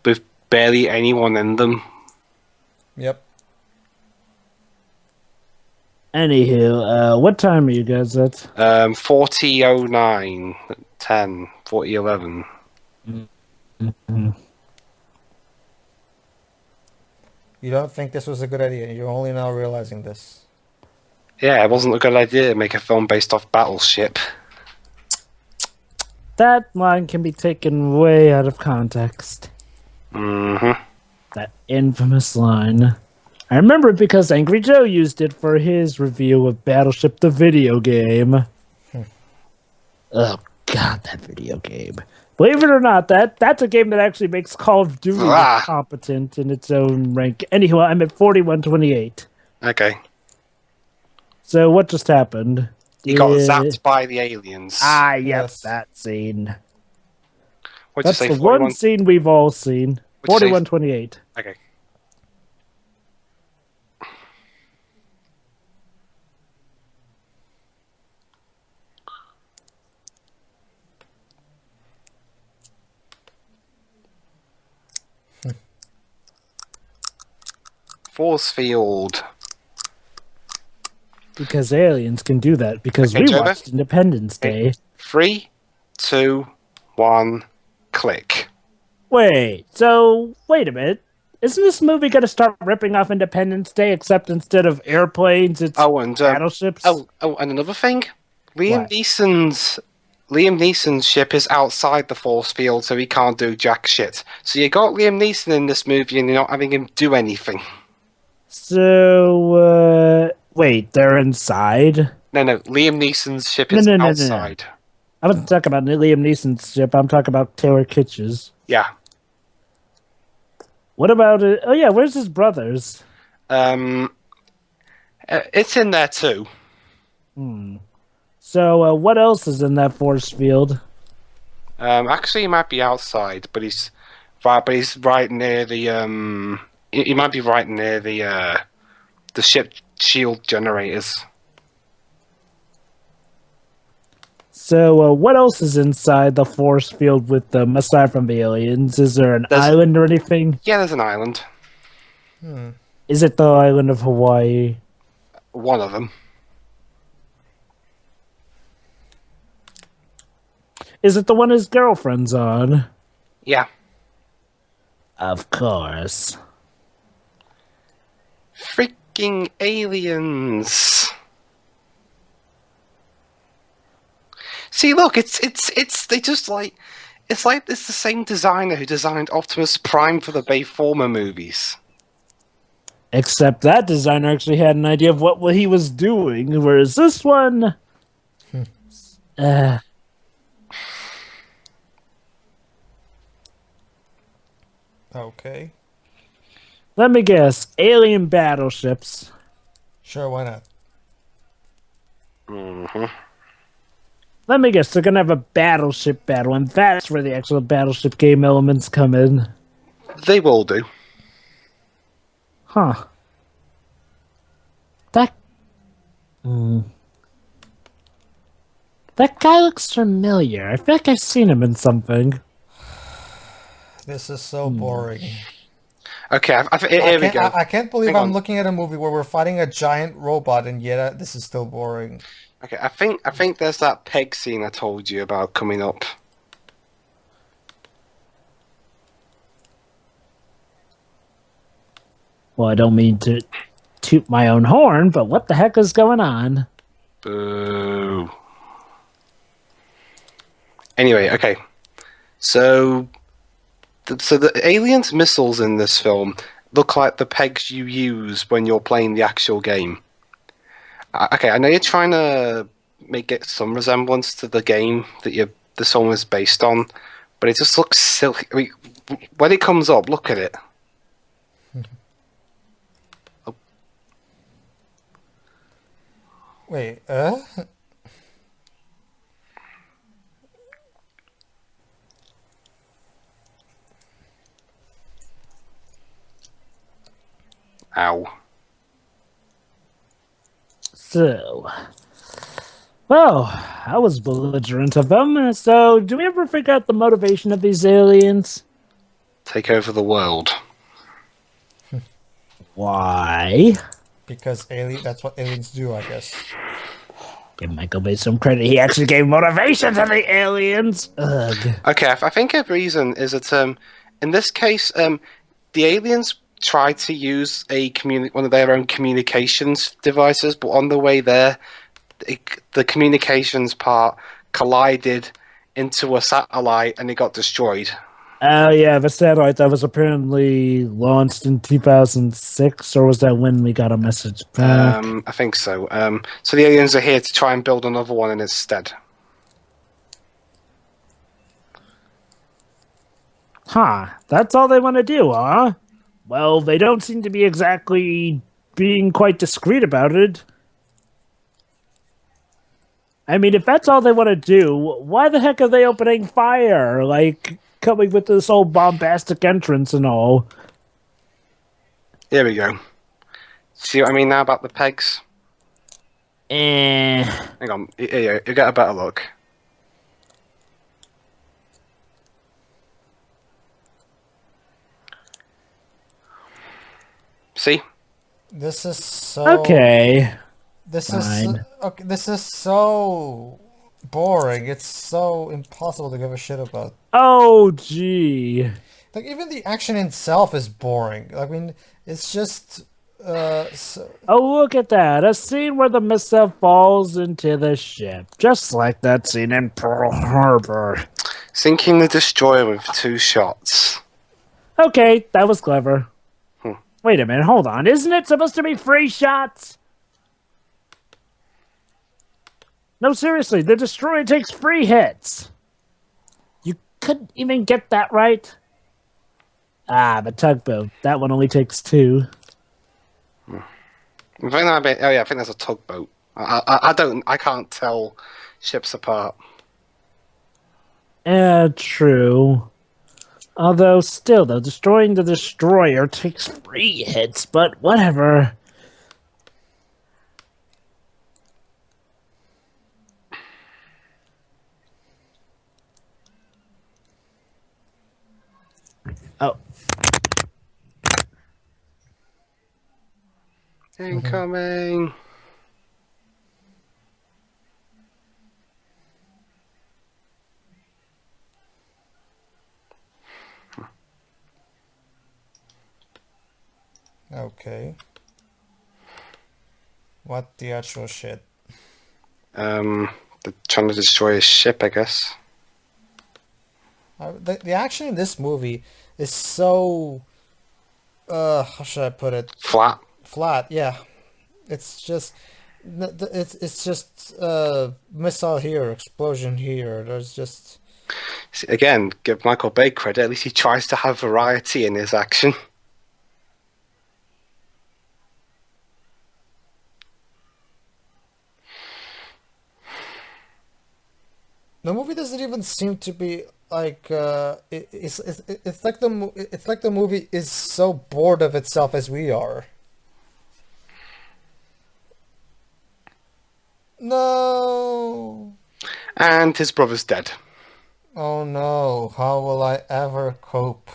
with barely anyone in them? Yep. Anywho, what time are you guys at? 40:09, 10, 40:11. You don't think this was a good idea? You're only now realizing this. Yeah, it wasn't a good idea to make a film based off Battleship. That line can be taken way out of context. Mm-hmm. That infamous line. I remember it because Angry Joe used it for his review of Battleship the video game. Oh god, that video game. Believe it or not, that's a game that actually makes Call of Duty look competent in its own rank. Anyway, I'm at 41-28. Okay. So what just happened? He got zapped by the aliens. Ah, yes, that scene. What'd That's you say, the 41? one scene we've all seen. 41-28. Okay. Force field. Because aliens can do that. Because Okay, we Joseph? watched Independence Day. 3, 2, 1, click. Wait a minute. Isn't this movie going to start ripping off Independence Day, except instead of airplanes, it's battleships? Oh, and another thing. Liam What? Neeson's ship is outside the force field, so he can't do jack shit. So you got Liam Neeson in this movie, and you're not having him do anything. So, wait, they're inside? No, Liam Neeson's ship is outside. I wasn't talking about Liam Neeson's ship. I'm talking about Taylor Kitsch's. Yeah. What about it? Oh yeah, where's his brothers? It's in there too. So what else is in that force field? Actually, he might be outside, but he's right near the He might be right near the ship shield generators. So what else is inside the force field with them aside from the aliens? Is there an island or anything? Yeah, there's an island. Is it the island of Hawaii? One of them. Is it the one his girlfriend's on? Yeah. Of course. Freaking aliens. See, look, it's they just like it's the same designer who designed Optimus Prime for the Bayformer movies. Except that designer actually had an idea of what he was doing, whereas this one, uh, Okay. let me guess, alien battleships. Sure, why not? Hmm. Let me guess, they're gonna have a battleship battle, and that's where the actual battleship game elements come in. They will do. Huh. That... Hmm. That guy looks familiar. I feel like I've seen him in something. This is so boring. Okay, here we go. I can't believe Hang I'm on. looking at a movie where we're fighting a giant robot, and yet this is still boring. Okay, I think there's that peg scene I told you about coming up. Well, I don't mean to toot my own horn, but what the heck is going on? Boo. Anyway, okay. So the aliens' missiles in this film look like the pegs you use when you're playing the actual game. Okay, I know you're trying to make it some resemblance to the game that this film is based on, but it just looks silly. I mean, when it comes up, look at it. Wait, Ow. So, well, I was belligerent of them. So, do we ever figure out the motivation of these aliens? Take over the world. Why? because that's what aliens do, I guess. Give Michael Bay some credit. He actually gave motivation to the aliens. Ugh. Okay, I think a reason is that in this case, the aliens tried to use one of their own communications devices, but on the way there, the communications part collided into a satellite and it got destroyed. Oh, yeah, the satellite that was apparently launched in 2006, or was that when we got a message back? I think so. So the aliens are here to try and build another one in its stead. Huh, that's all they want to do, huh? Well, they don't seem to be exactly being quite discreet about it. I mean, if that's all they want to do, why the heck are they opening fire? Like, coming with this whole bombastic entrance and all. Here we go. See what I mean now about the pegs? Eh. Hang on, you get a better look. See? This is so Okay. This Fine. is okay. This is so boring. It's so impossible to give a shit about. Oh, gee. Like even the action itself is boring. I mean, it's just Oh, look at that. A scene where the missile falls into the ship. Just like that scene in Pearl Harbor. Sinking the destroyer with 2 shots. Okay, that was clever. Wait a minute, hold on. Isn't it supposed to be 3 shots? No, seriously, the destroyer takes 3 hits. You couldn't even get that right? Ah, the tugboat. That one only takes 2. I think that's a tugboat. I can't tell ships apart. True. Although, still, though, destroying the destroyer takes 3 hits, but whatever. Oh. Incoming. okay. What the actual shit? They're trying to destroy his ship, I guess. The action in this movie is so how should I put it? Flat. Flat, yeah. It's just it's just missile here, explosion here. There's just Again, give Michael Bay credit. At least he tries to have variety in his action. the movie doesn't even seem to be like it's like the movie is so bored of itself as we are. No. And his brother's dead. Oh no, how will I ever cope?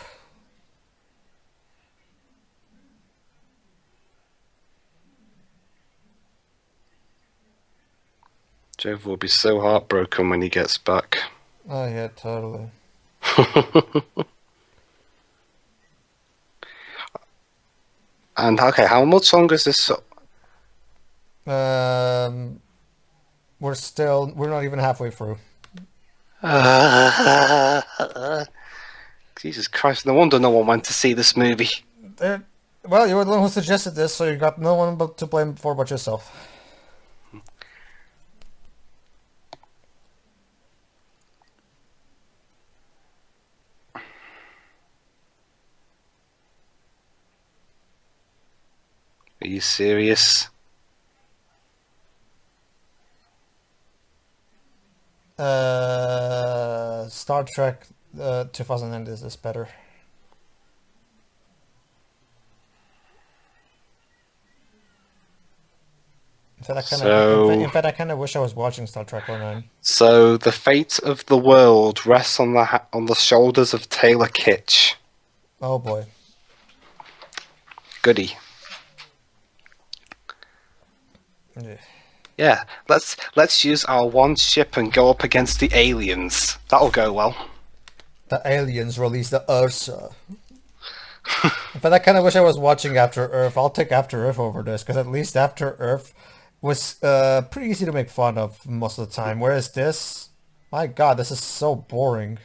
Jove will be so heartbroken when he gets back. Oh yeah, totally. And okay, how much longer is this? We're not even halfway through. Jesus Christ, no wonder no one went to see this movie. Well, you were the one who suggested this, so you got no one to blame for but yourself. Are you serious? Star Trek 2009 is better. In fact, I kind of wish I was watching Star Trek 09. So the fate of the world rests on the shoulders of Taylor Kitsch. Oh boy. Goody. Yeah. Yeah, let's use our one ship and go up against the aliens. That'll go well. The aliens release the Ursa. In fact, I kind of wish I was watching After Earth. I'll take After Earth over this, because at least After Earth was pretty easy to make fun of most of the time. Whereas this, my god, this is so boring.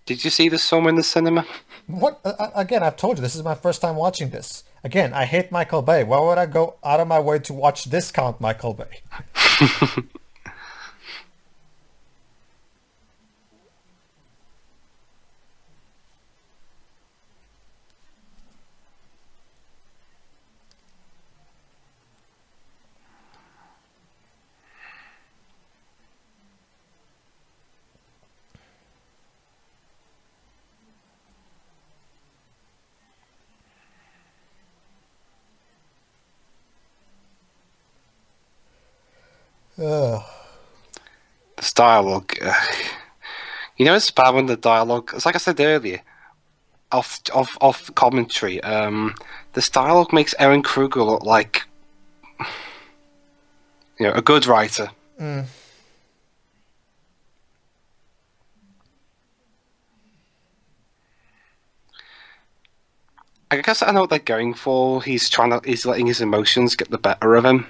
Did you see this film in the cinema? What? Again, I've told you, this is my first time watching this. Again, I hate Michael Bay. Why would I go out of my way to watch this Count Michael Bay? This dialogue. You know, it's bad when the dialogue. It's like I said earlier, off commentary. This dialogue makes Aaron Kruger look like, a good writer. Mm. I guess I know what they're going for. He's letting his emotions get the better of him.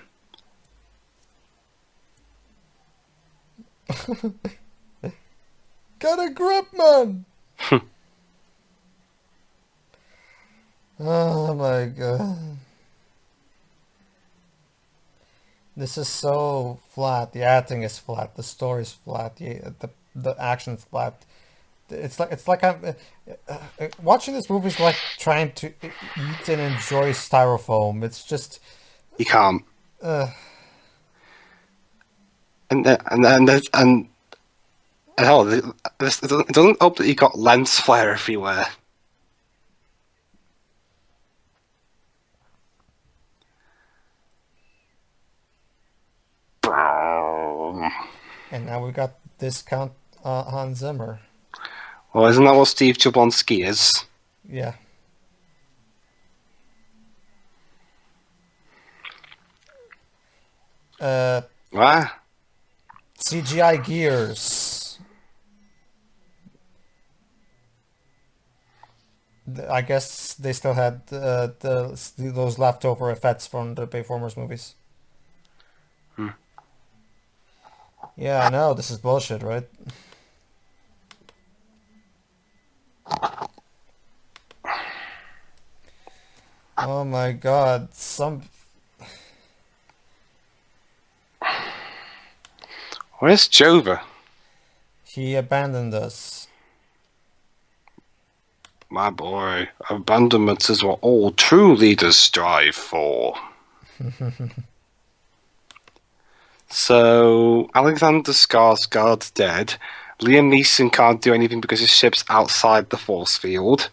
Get a grip, man! Oh my god. This is so flat. The acting is flat. The story's flat. The action's flat. It's like I'm watching this movie is like trying to eat and enjoy styrofoam. It's just You can't. Hell, it doesn't help that you got lens flare everywhere. And now we got this Count Hans Zimmer. Well, isn't that what Steve Jablonsky is? Yeah. What? CGI gears. I guess they still had those leftover effects from the Bayformers movies. Yeah, I know. This is bullshit, right? Oh my god. Where's Jova? He abandoned us. My boy, abandonment is what all true leaders strive for. So, Alexander Skarsgård's dead. Liam Neeson can't do anything because his ship's outside the force field.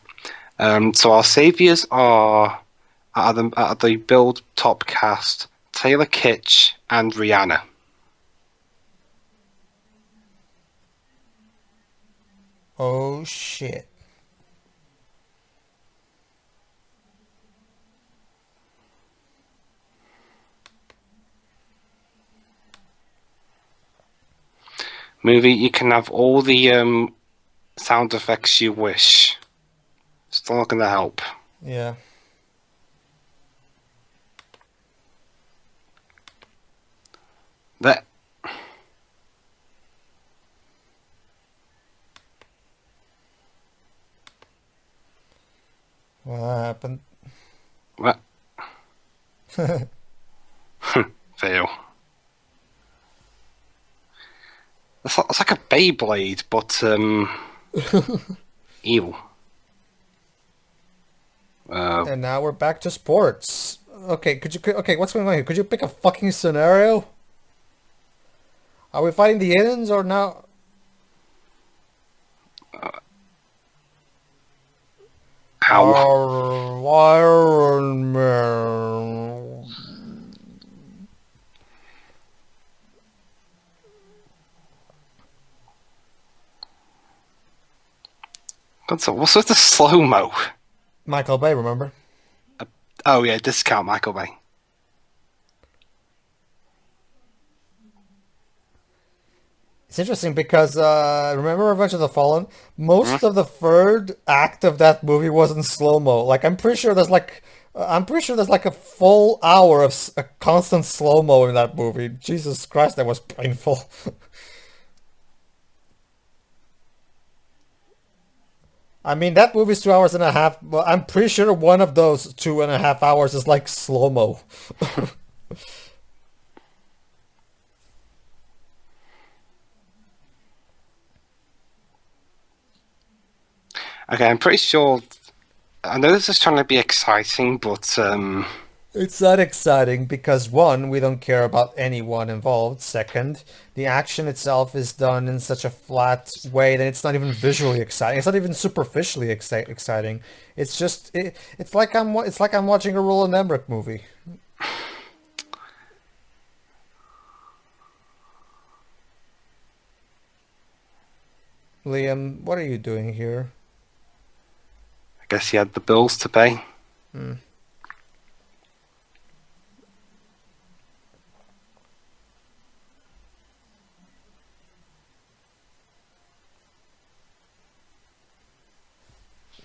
So our saviors are out of the build top cast, Taylor Kitsch and Rihanna. Oh shit. Movie, you can have all the sound effects you wish. Still not going to help. Yeah. That. What happened? What? Fail. It's like a Beyblade, but evil. And now we're back to sports. Okay, what's going on here? Could you pick a fucking scenario? Are we fighting the aliens or now? How? Iron Man. What's with the slow-mo? Michael Bay, remember? Oh yeah, discount Michael Bay. It's interesting because remember Revenge of the Fallen? Most of the third act of that movie was in slow-mo. Like I'm pretty sure there's like a full hour of a constant slow-mo in that movie. Jesus Christ, that was painful. I mean, that movie's 2 hours and a half. Well, I'm pretty sure one of those 2.5 hours is like slow-mo. Okay, I'm pretty sure. I know this is trying to be exciting, but It's not exciting because one, we don't care about anyone involved. Second, the action itself is done in such a flat way that it's not even visually exciting. It's not even superficially exciting. It's just it's like I'm watching a Roland Emmerich movie. Liam, what are you doing here? I guess he had the bills to pay.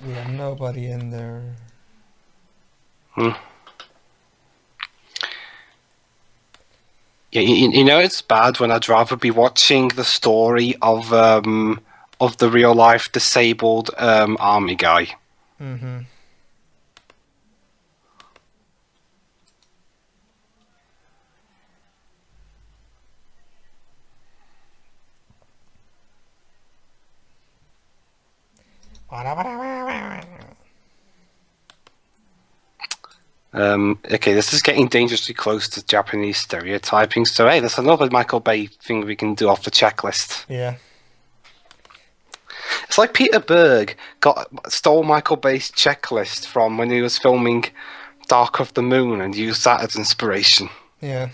Yeah, nobody in there. Yeah, you know it's bad when I'd rather be watching the story of the real life disabled army guy. Mm-hmm. Okay, this is getting dangerously close to Japanese stereotyping. So hey, there's another Michael Bay thing we can do off the checklist. Yeah. It's like Peter Berg stole Michael Bay's checklist from when he was filming Dark of the Moon and used that as inspiration. Yeah.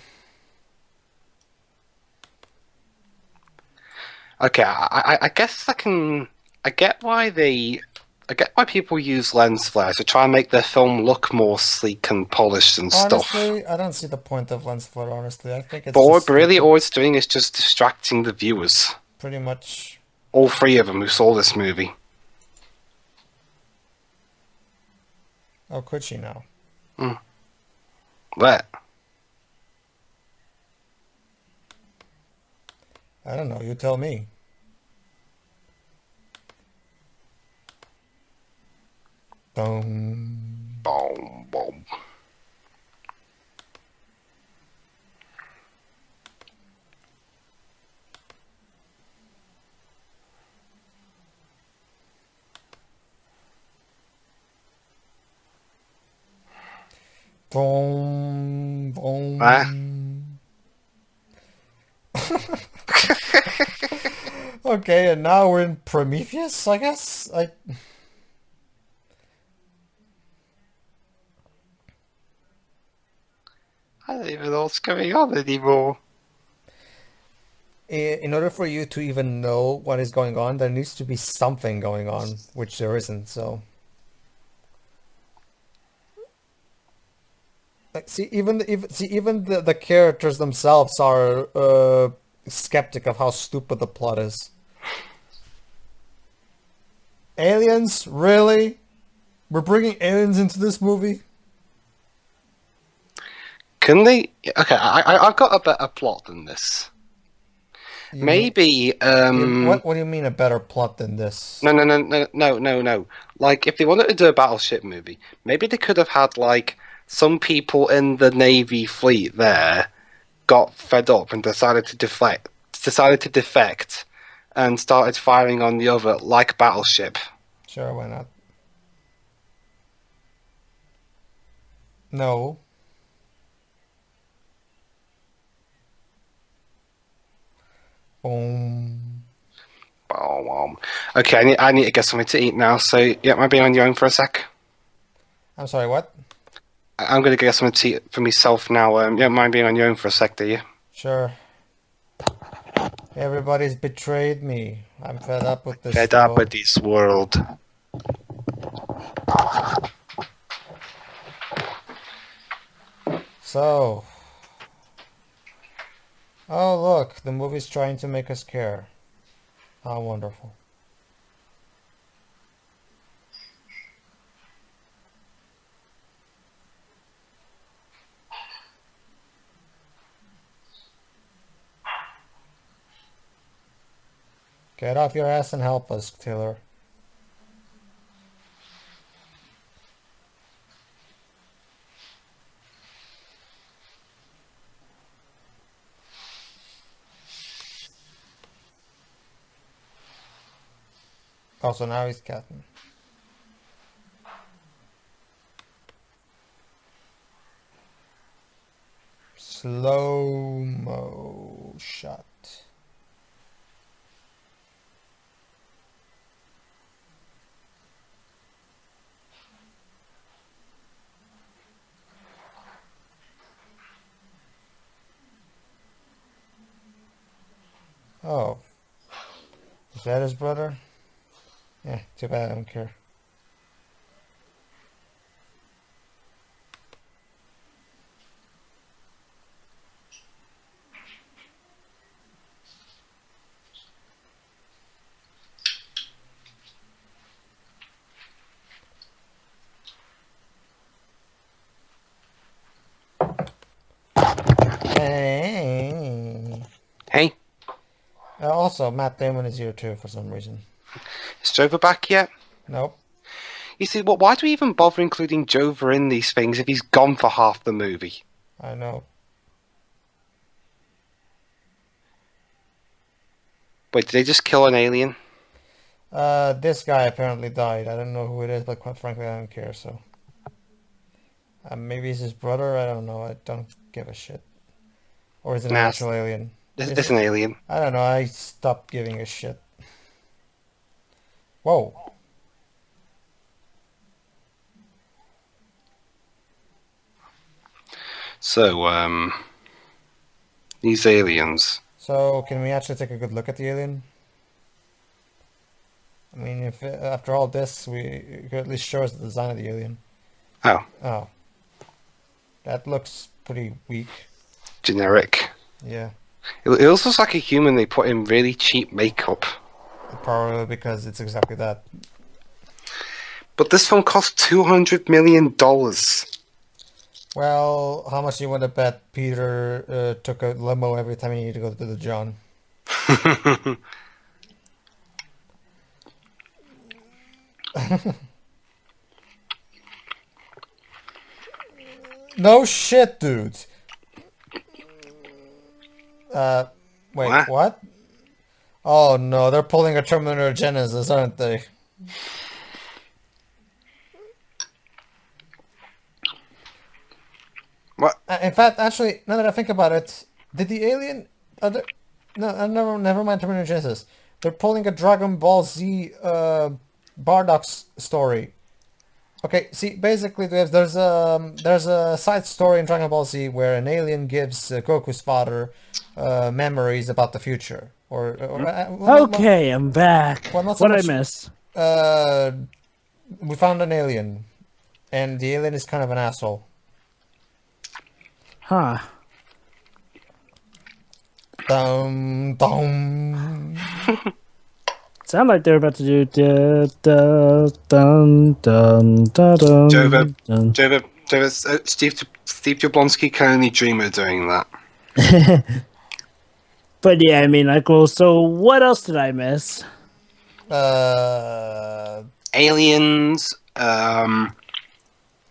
Okay, I guess I get why people use lens flares to try and make their film look more sleek and polished and stuff. Honestly, I don't see the point of lens flare, honestly. I think it's But really all it's doing is just distracting the viewers. pretty much. All three of them who saw this movie. Oh, could she now? What? I don't know. You tell me. Boom. Boom, boom. Boom. Boom. Ah. Okay, and now we're in Prometheus, I guess? I don't even know what's going on anymore. In order for you to even know what is going on, there needs to be something going on, which there isn't, so... Like, even the characters themselves are skeptic of how stupid the plot is. Aliens? Really? We're bringing aliens into this movie? Can they? Okay, I've got a better plot than this. You Maybe. what do you mean a better plot than this? No. Like, if they wanted to do a battleship movie, maybe they could have had like some people in the Navy fleet there got fed up and decided to defect, and started firing on the other like Battleship. Sure, why not? No. Boom. Okay, I need to get something to eat now. So yeah, might be on your own for a sec. I'm sorry, what? I'm gonna get something to eat for myself now. Yeah, mind being on your own for a sec, do you? Sure. Everybody's betrayed me. I'm fed up with this Fed up world. with this world. So... Oh look, the movie's trying to make us care. How wonderful. Get off your ass and help us, Taylor. Also, now he's Captain. Slow-mo shot. Oh. Is that his brother? Yeah, too bad, I don't care. Hey. Hey, Also, Matt Damon is here too for some reason. is Jova back yet? Nope. You see, why do we even bother including Jova in these things if he's gone for half the movie? I know. Wait, did they just kill an alien? This guy apparently died. I don't know who it is, but quite frankly, I don't care, so. Maybe it's his brother, I don't know. I don't give a shit. Or is it an Nah, actual alien? It's an alien. I don't know, I stopped giving a shit. Whoa. So, these aliens. So, can we actually take a good look at the alien? I mean, if after all this, you could at least show us the design of the alien. Oh, Oh. That looks pretty weak. generic. Yeah. It also looks like a human they put in really cheap makeup. Probably because it's exactly that. But this film cost $200 million. Well, how much do you want to bet Peter took a limo every time he needed to go to the John? No shit, dude. Wait, what? Oh no, they're pulling a Terminator Genesis, aren't they? What? In fact, actually, now that I think about it, did the alien... No, never mind Terminator Genesis. They're pulling a Dragon Ball Z Bardock's story. Okay, see, basically there's a side story in Dragon Ball Z where an alien gives Goku's father memories about the future. Okay, I'm back. Well, not so What did much, I miss? we found an alien, and the alien is kind of an asshole. Huh. Dum dum. Sound like they're about to do da da dun dun da dun. Jova, Steve Jablonsky can only dream of doing that. But yeah, I mean, like, well, so what else did I miss? Aliens.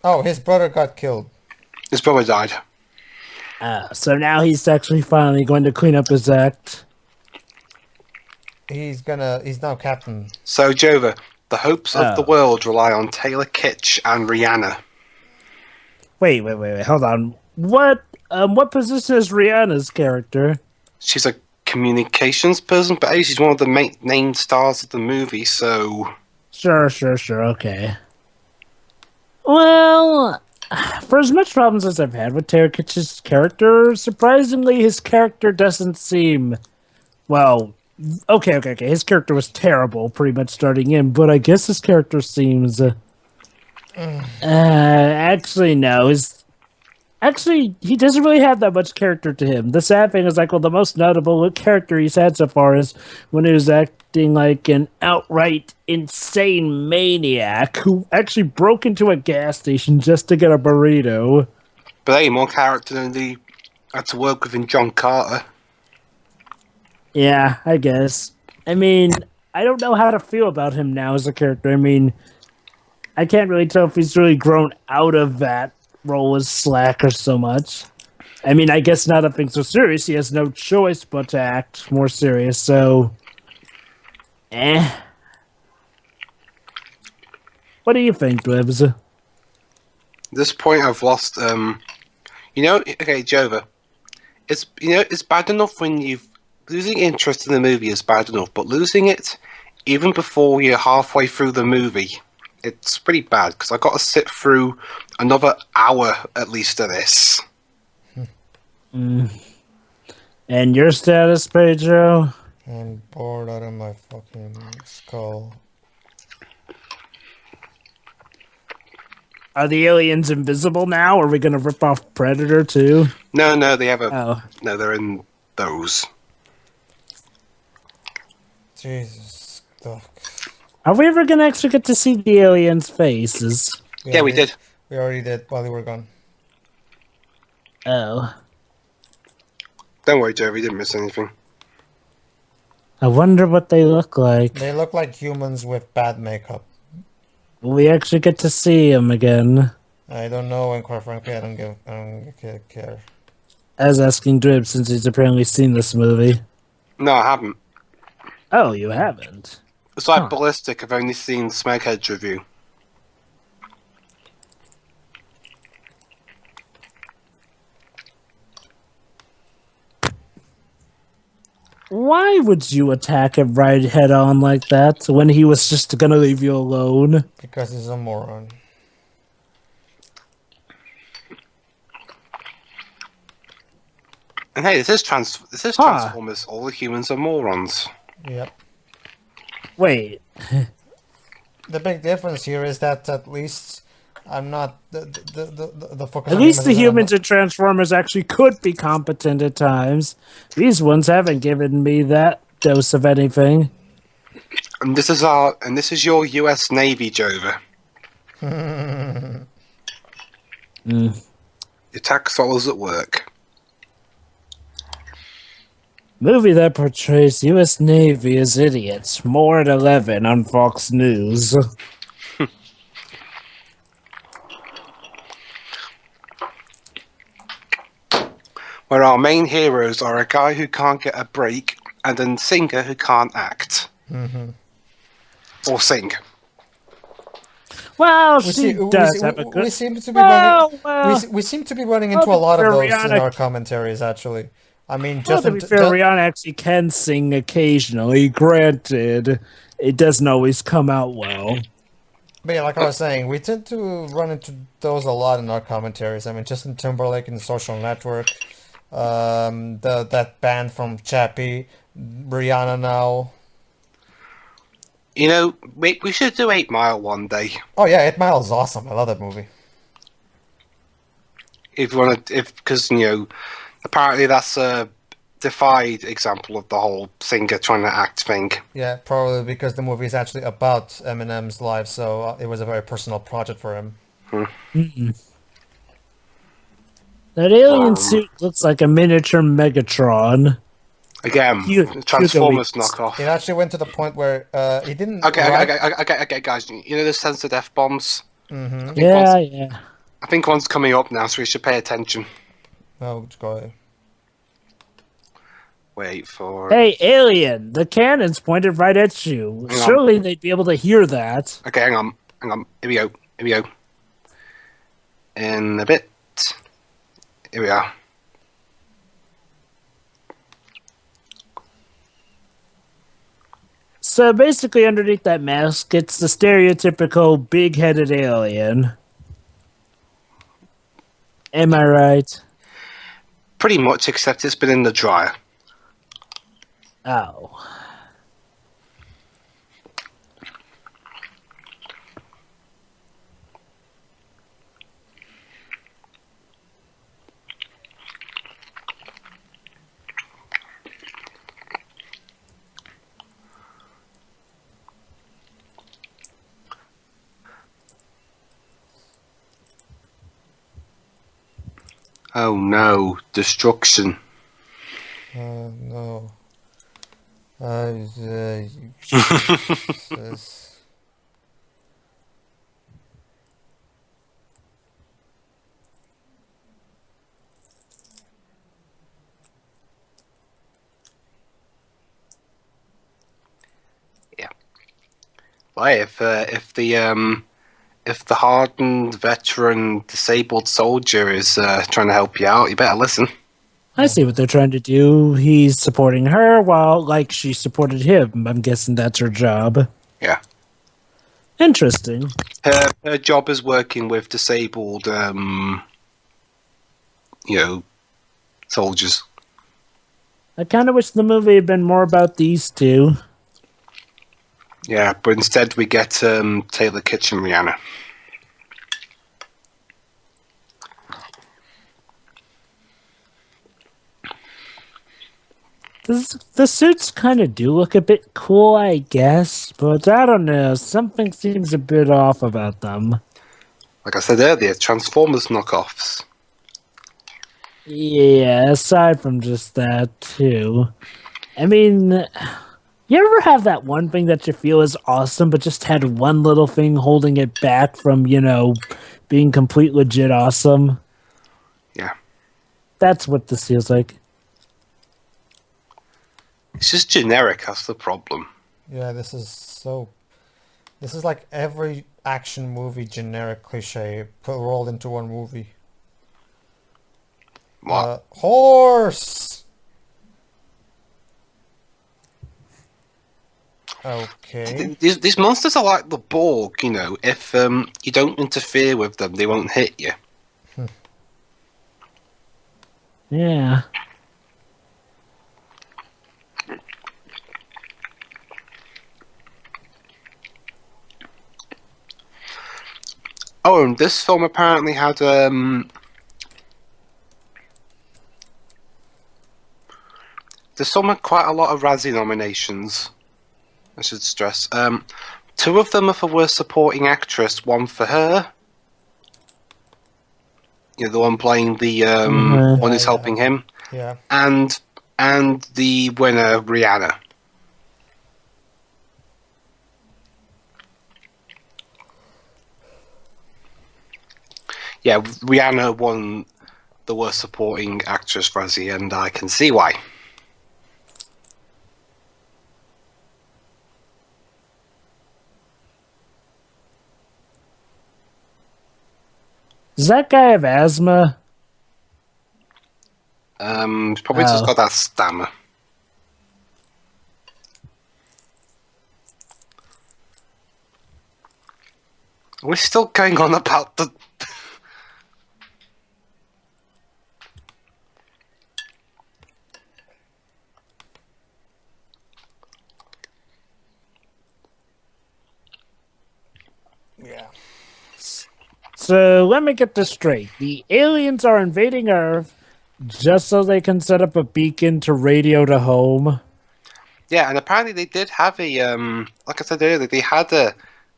Oh, his brother got killed. His brother died. So now he's actually finally going to clean up his act. He's now captain. So, Jova, the hopes of the world rely on Taylor Kitsch and Rihanna. Wait, hold on. What position is Rihanna's character? She's a communications person, but she's one of the main named stars of the movie, so... Sure, okay. Well, for as much problems as I've had with Taylor Kitsch's character, surprisingly, his character doesn't seem... Well, okay. His character was terrible, pretty much starting in, but I guess his character seems... actually, no. Actually, he doesn't really have that much character to him. The sad thing is, like, well, the most notable character he's had so far is when he was acting like an outright insane maniac who actually broke into a gas station just to get a burrito. But hey, more character than he had to work with in John Carter. Yeah, I guess. I mean, I don't know how to feel about him now as a character. I mean, I can't really tell if he's really grown out of that role as Slacker so much. I mean, I guess now that things are serious, he has no choice but to act more serious, so... What do you think, Dwebs? At this point, I've lost, okay, Jova. It's bad enough when losing interest in the movie is bad enough, but losing it even before you're halfway through the movie... It's pretty bad, because I've got to sit through another hour, at least, of this. And your status, Pedro? I'm bored out of my fucking skull. Are the aliens invisible now? Or are we going to rip off Predator, too? No, they have a... Oh. No, they're in those. Jesus, Doc. Are we ever going to actually get to see the aliens' faces? Yeah, we did. We already did while we were gone. Oh. Don't worry, Joe, we didn't miss anything. I wonder what they look like. They look like humans with bad makeup. Will we actually get to see them again? I don't know, and quite frankly, I don't care. I was asking Drib since he's apparently seen this movie. No, I haven't. Oh, you haven't? It's like Ballistic, I've only seen Smokehead's review. Why would you attack him right head on like that when he was just gonna leave you alone? Because he's a moron. And hey, this is Transformers. All the humans are morons. Yep. Wait. The big difference here is that at least I'm not the focus. At least the humans and Transformers actually could be competent at times. These ones haven't given me that dose of anything. And this is your U.S. Navy, Jova. Your tax dollars at work. Movie that portrays U.S. Navy as idiots. More at 11 on Fox News. Where our main heroes are a guy who can't get a break and a singer who can't act. Mm-hmm. Or sing. Well, she does have a good... We seem to be running. Well, We seem to be running into a lot of those in our commentaries. Actually, I mean, just to be fair, Rihanna actually can sing occasionally. Granted, it doesn't always come out well. But yeah, like I was saying, we tend to run into those a lot in our commentaries. I mean, Justin Timberlake in Social Network, that band from Chappie, Rihanna now. You know, we should do 8 Mile one day. Oh yeah, 8 Mile is awesome. I love that movie. If you want to, because you know, apparently that's a defied example of the whole singer trying to act thing. Yeah, probably because the movie is actually about Eminem's life, so it was a very personal project for him. That alien suit looks like a miniature Megatron. Again, Transformers knockoff. It actually went to the point where he didn't. Okay, guys. You know the censored F-bombs? Mm-hmm. Yeah. I think one's coming up now, so we should pay attention. Oh, God. Wait for... Hey, alien! The cannon's pointed right at you. Surely they'd be able to hear that. Okay, hang on. Here we go. In a bit. Here we are. So basically underneath that mask, it's the stereotypical big-headed alien. Am I right? Pretty much, except it's been in the dryer. Oh. Oh no, destruction. No. Yeah. Well, if the hardened veteran disabled soldier is trying to help you out, you better listen. I see what they're trying to do. He's supporting her while, like, she supported him. I'm guessing that's her job. Yeah. Interesting. Her job is working with disabled, soldiers. I kind of wish the movie had been more about these two. Yeah, but instead we get Taylor Kitsch and Rihanna. The suits kind of do look a bit cool, I guess, but I don't know. Something seems a bit off about them. Like I said earlier, Transformers knockoffs. Yeah, aside from just that, too. I mean, you ever have that one thing that you feel is awesome, but just had one little thing holding it back from, being complete legit awesome? Yeah. That's what this feels like. It's just generic, that's the problem. Yeah, this is like every action movie generic cliche rolled into one movie. What? Horse! Okay. These monsters are like the Borg, if you don't interfere with them, they won't hit you. Yeah. Oh, and this film apparently had this film had quite a lot of Razzie nominations, I should stress. 2 of them are for Worst Supporting Actress, one for her. The one playing the one who's helping him. Yeah. And and the winner, Rihanna. Yeah, Rihanna won the Worst Supporting Actress Razzie, and I can see why. Does that guy have asthma? Probably just got that stammer. We're still going on about the... Yeah. So let me get this straight. The aliens are invading Earth just so they can set up a beacon to radio to home. Yeah, and apparently they did have a, like I said earlier, they had a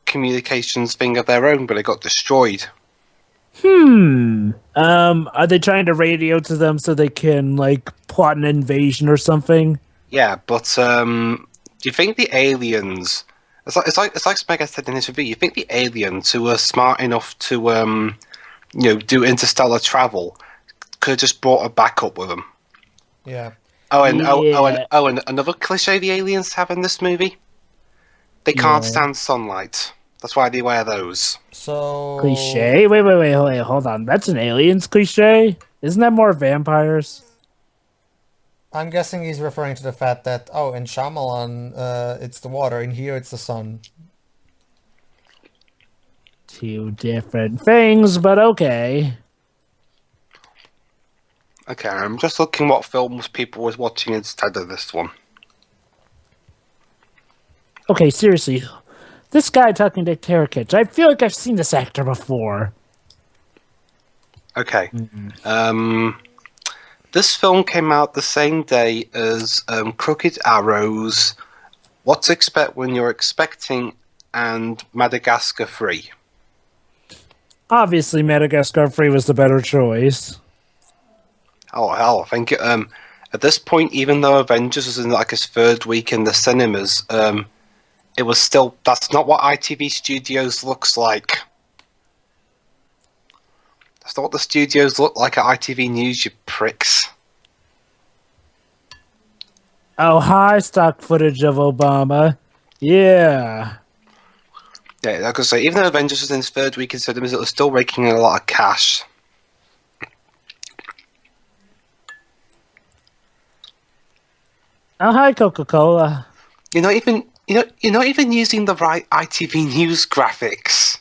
communications thing of their own, but it got destroyed. Are they trying to radio to them so they can, like, plot an invasion or something? Yeah, but, do you think the aliens... It's like Smega said in his review, you think the aliens who were smart enough to, do interstellar travel could have just brought a backup with them? Yeah. And another cliche the aliens have in this movie? They can't stand sunlight. That's why they wear those. So... Cliche? Wait, hold on. That's an aliens cliche? Isn't that more vampires? I'm guessing he's referring to the fact that, in Shyamalan, it's the water, and here it's the sun. Two different things, but okay. Okay, I'm just looking what films people was watching instead of this one. Okay, seriously. This guy talking to Tara Kitsch, I feel like I've seen this actor before. Okay. This film came out the same day as Crooked Arrows, What to Expect When You're Expecting, and Madagascar 3. Obviously, Madagascar 3 was the better choice. Oh, hell, I think at this point, even though Avengers was in like its third week in the cinemas, it was still... That's not what ITV Studios looks like. That's not what the studios look like at ITV News, you pricks. Oh, hi, stock footage of Obama. Yeah. Yeah, like I say, even though Avengers was in its third week in cinemas, it was still raking in a lot of cash. Oh, hi, Coca-Cola. You're not even using the right ITV News graphics.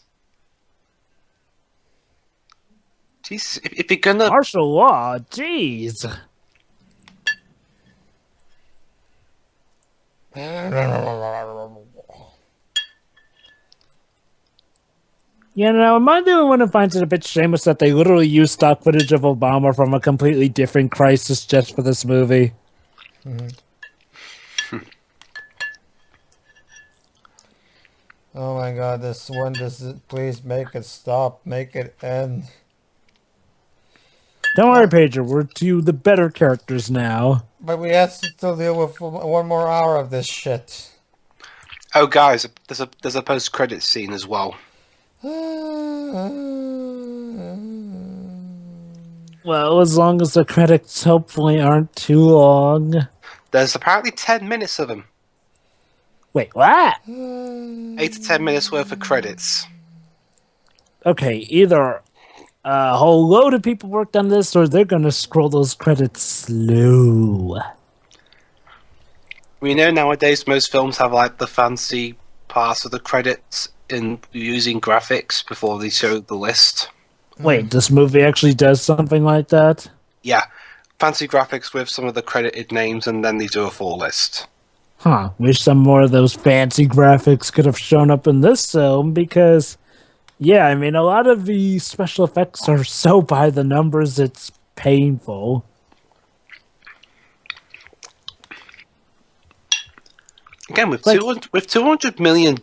Jesus, if you're gonna... Martial law, jeez. You know, am I the only one who finds it a bit shameless that they literally use stock footage of Obama from a completely different crisis just for this movie? Oh my god, please make it stop, make it end. Don't worry, Pedro, we're to the better characters now. But we have to still deal with one more hour of this shit. Oh, guys, there's a post-credit scene as well. Well, as long as the credits hopefully aren't too long. There's apparently 10 minutes of them. Wait, what? 8 to 10 minutes worth of credits. Okay, either a whole load of people worked on this, or they're gonna scroll those credits slow. We know nowadays most films have like the fancy parts of the credits in using graphics before they show the list. Wait, this movie actually does something like that? Yeah, fancy graphics with some of the credited names, and then they do a full list. Huh, wish some more of those fancy graphics could have shown up in this film, because, yeah, I mean, a lot of the special effects are so by the numbers, it's painful. Again, with $200 million,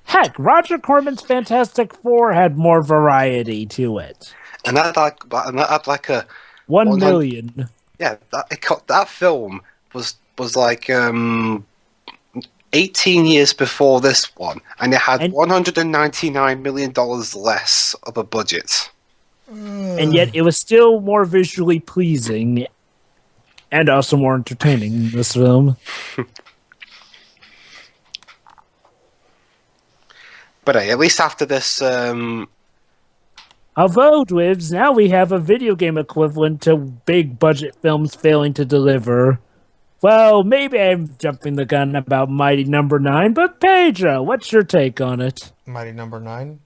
heck, Roger Corman's Fantastic Four had more variety to it. and that had like a 1 100 million. Yeah, that film was like 18 years before this one, and it had $199 million less of a budget. And yet it was still more visually pleasing and also more entertaining, this film. But hey, at least after this... Although, Dwibs, now we have a video game equivalent to big budget films failing to deliver. Well, maybe I'm jumping the gun about Mighty Number 9, but Pedro, what's your take on it? Mighty Number 9.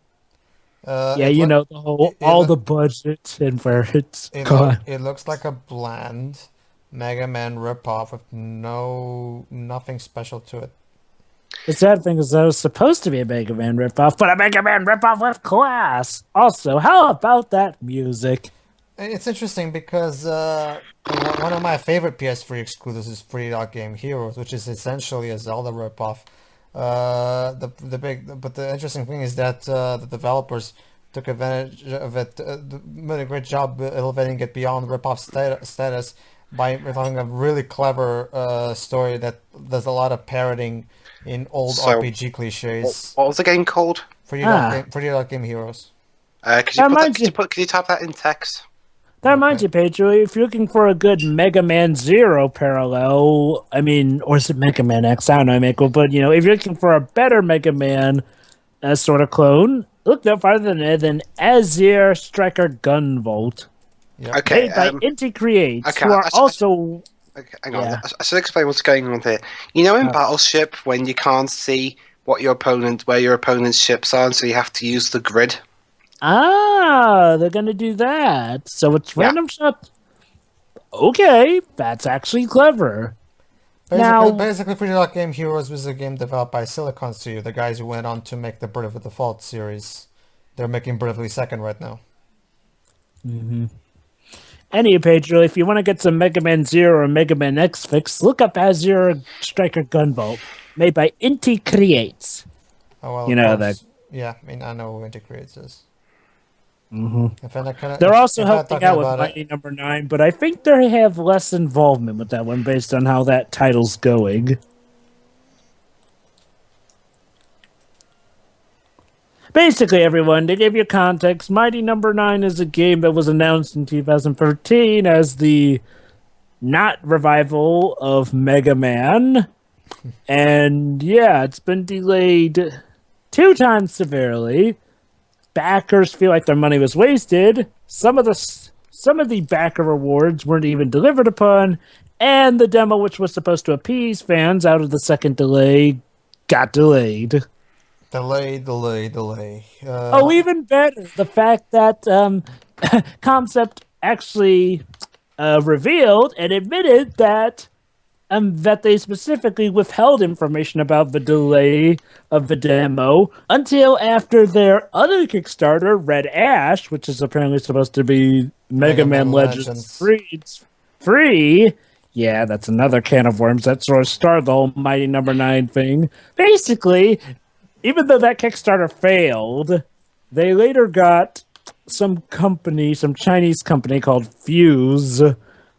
Yeah, you know, the budget and where it's gone. It looks like a bland Mega Man ripoff with nothing special to it. The sad thing is that it was supposed to be a Mega Man ripoff, but a Mega Man ripoff with class. Also, how about that music? It's interesting because one of my favorite PS3 exclusives is Free Dot Game Heroes, which is essentially a Zelda ripoff. But the interesting thing is that the developers took advantage of it, made a great job elevating it beyond ripoff status by telling a really clever story that does a lot of parroting in old RPG cliches. What was the game called? Free Dot Game Heroes. Could you type that in text? That reminds you, Pedro, if you're looking for a good Mega Man Zero parallel, or is it Mega Man X? I don't know, Michael, but, if you're looking for a better Mega Man sort of clone, look no farther than Azir Striker Gunvolt. Yep. Okay, made by Inti Creates, who are also... Okay, hang on. I should explain what's going on here. In Battleship, when you can't see where your opponent's ships are, so you have to use the grid. Ah, they're going to do that. So it's random shot. Okay, that's actually clever. Basically, Free Dot Game Heroes was a game developed by Silicon Studio, the guys who went on to make the Birth of the Default series. They're making Bravely Second right now. Mm-hmm. Anyway, Pedro, if you want to get some Mega Man Zero or Mega Man X fix, look up Azure Striker Gunvolt, made by Inti Creates. Oh, well, you know that. Yeah, I know who Inti Creates is. Mm-hmm. They're also helping out with Mighty Number 9, but I think they have less involvement with that one based on how that title's going. Basically, everyone, to give you context, Mighty Number 9 is a game that was announced in 2013 as the not revival of Mega Man. And yeah, it's been delayed 2 times severely. Backers feel like their money was wasted. Some of the backer rewards weren't even delivered upon, and the demo, which was supposed to appease fans out of the second delay, got delayed. Delay. Even better, the fact that Concept actually revealed and admitted that they specifically withheld information about the delay of the demo until after their other Kickstarter, Red Ash, which is apparently supposed to be Mega Man Legends free. Yeah, that's another can of worms that sort of started the whole Mighty Number 9 thing. Basically, even though that Kickstarter failed, they later got some Chinese company called Fuse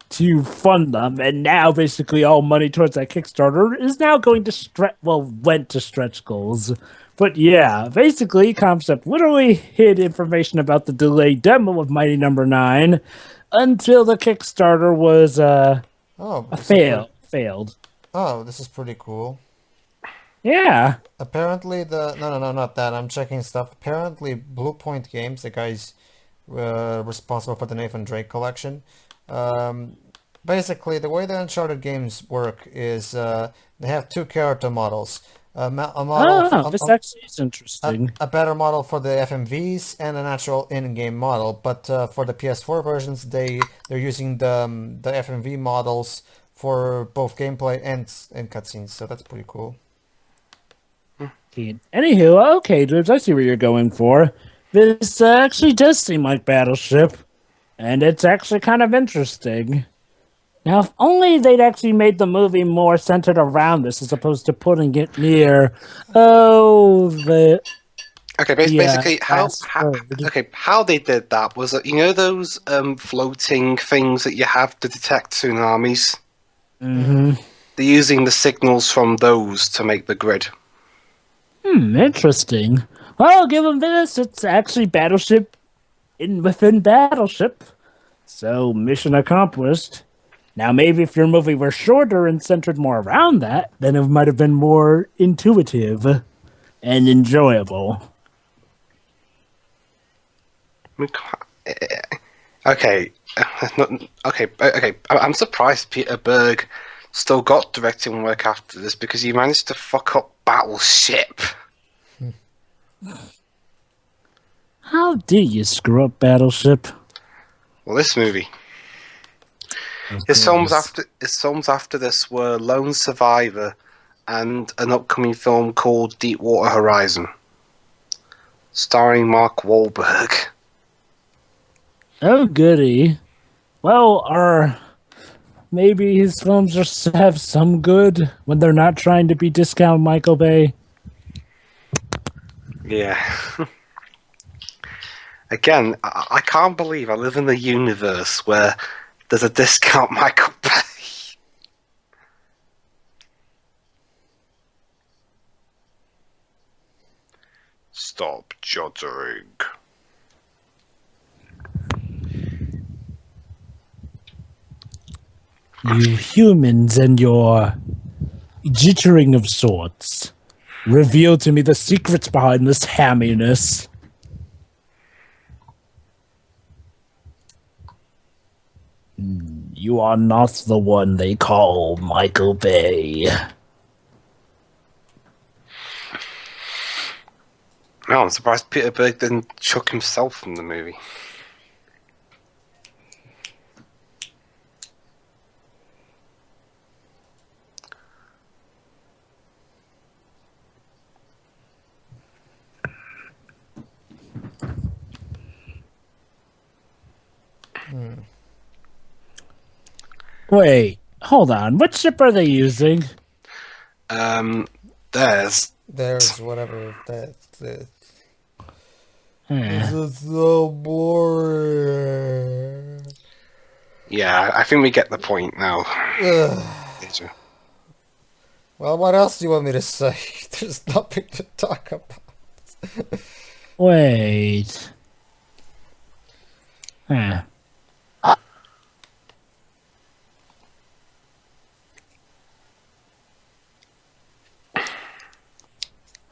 to fund them, and now basically all money towards that Kickstarter is now going to went to stretch goals. But yeah, basically Concept literally hid information about the delayed demo of Mighty Number 9 until the Kickstarter was failed. Oh, this is pretty cool. Yeah. Apparently no, not that. I'm checking stuff. Apparently Blue Point Games, the guys responsible for the Nathan Drake collection, basically the way the Uncharted games work is they have 2 character models. This actually is interesting. A better model for the FMVs and a natural in-game model, but for the PS4 versions, they're using the FMV models for both gameplay and cutscenes, so that's pretty cool. Anywho, okay, dudes, I see what you're going for. This actually does seem like Battleship, and it's actually kind of interesting. Now, if only they'd actually made the movie more centered around this as opposed to putting it near, the Okay, Yeah, basically, last third. how they did that was that those floating things that you have to detect tsunamis. Mm-hmm. They're using the signals from those to make the grid. Interesting. Well, given this, it's actually Battleship within Battleship. So, mission accomplished. Now, maybe if your movie were shorter and centered more around that, then it might have been more intuitive and enjoyable. Okay, okay. I'm surprised Peter Berg still got directing work after this because he managed to fuck up Battleship. How do you screw up Battleship? Well, this movie. His films after this were Lone Survivor and an upcoming film called Deepwater Horizon, starring Mark Wahlberg. Oh, goody. Well, maybe his films just have some good when they're not trying to be discount Michael Bay. Yeah. Again, I can't believe I live in a universe where there's a discount Michael Bay. Stop juddering. You humans and your jittering of sorts. Reveal to me the secrets behind this hamminess. You are not the one they call Michael Bay. No, I'm surprised Peter Berg didn't chuck himself from the movie. Wait, hold on. What ship are they using? There's whatever that's it. Hmm. This is so boring. Yeah, I think we get the point now. Well, what else do you want me to say? There's nothing to talk about. Wait. Huh.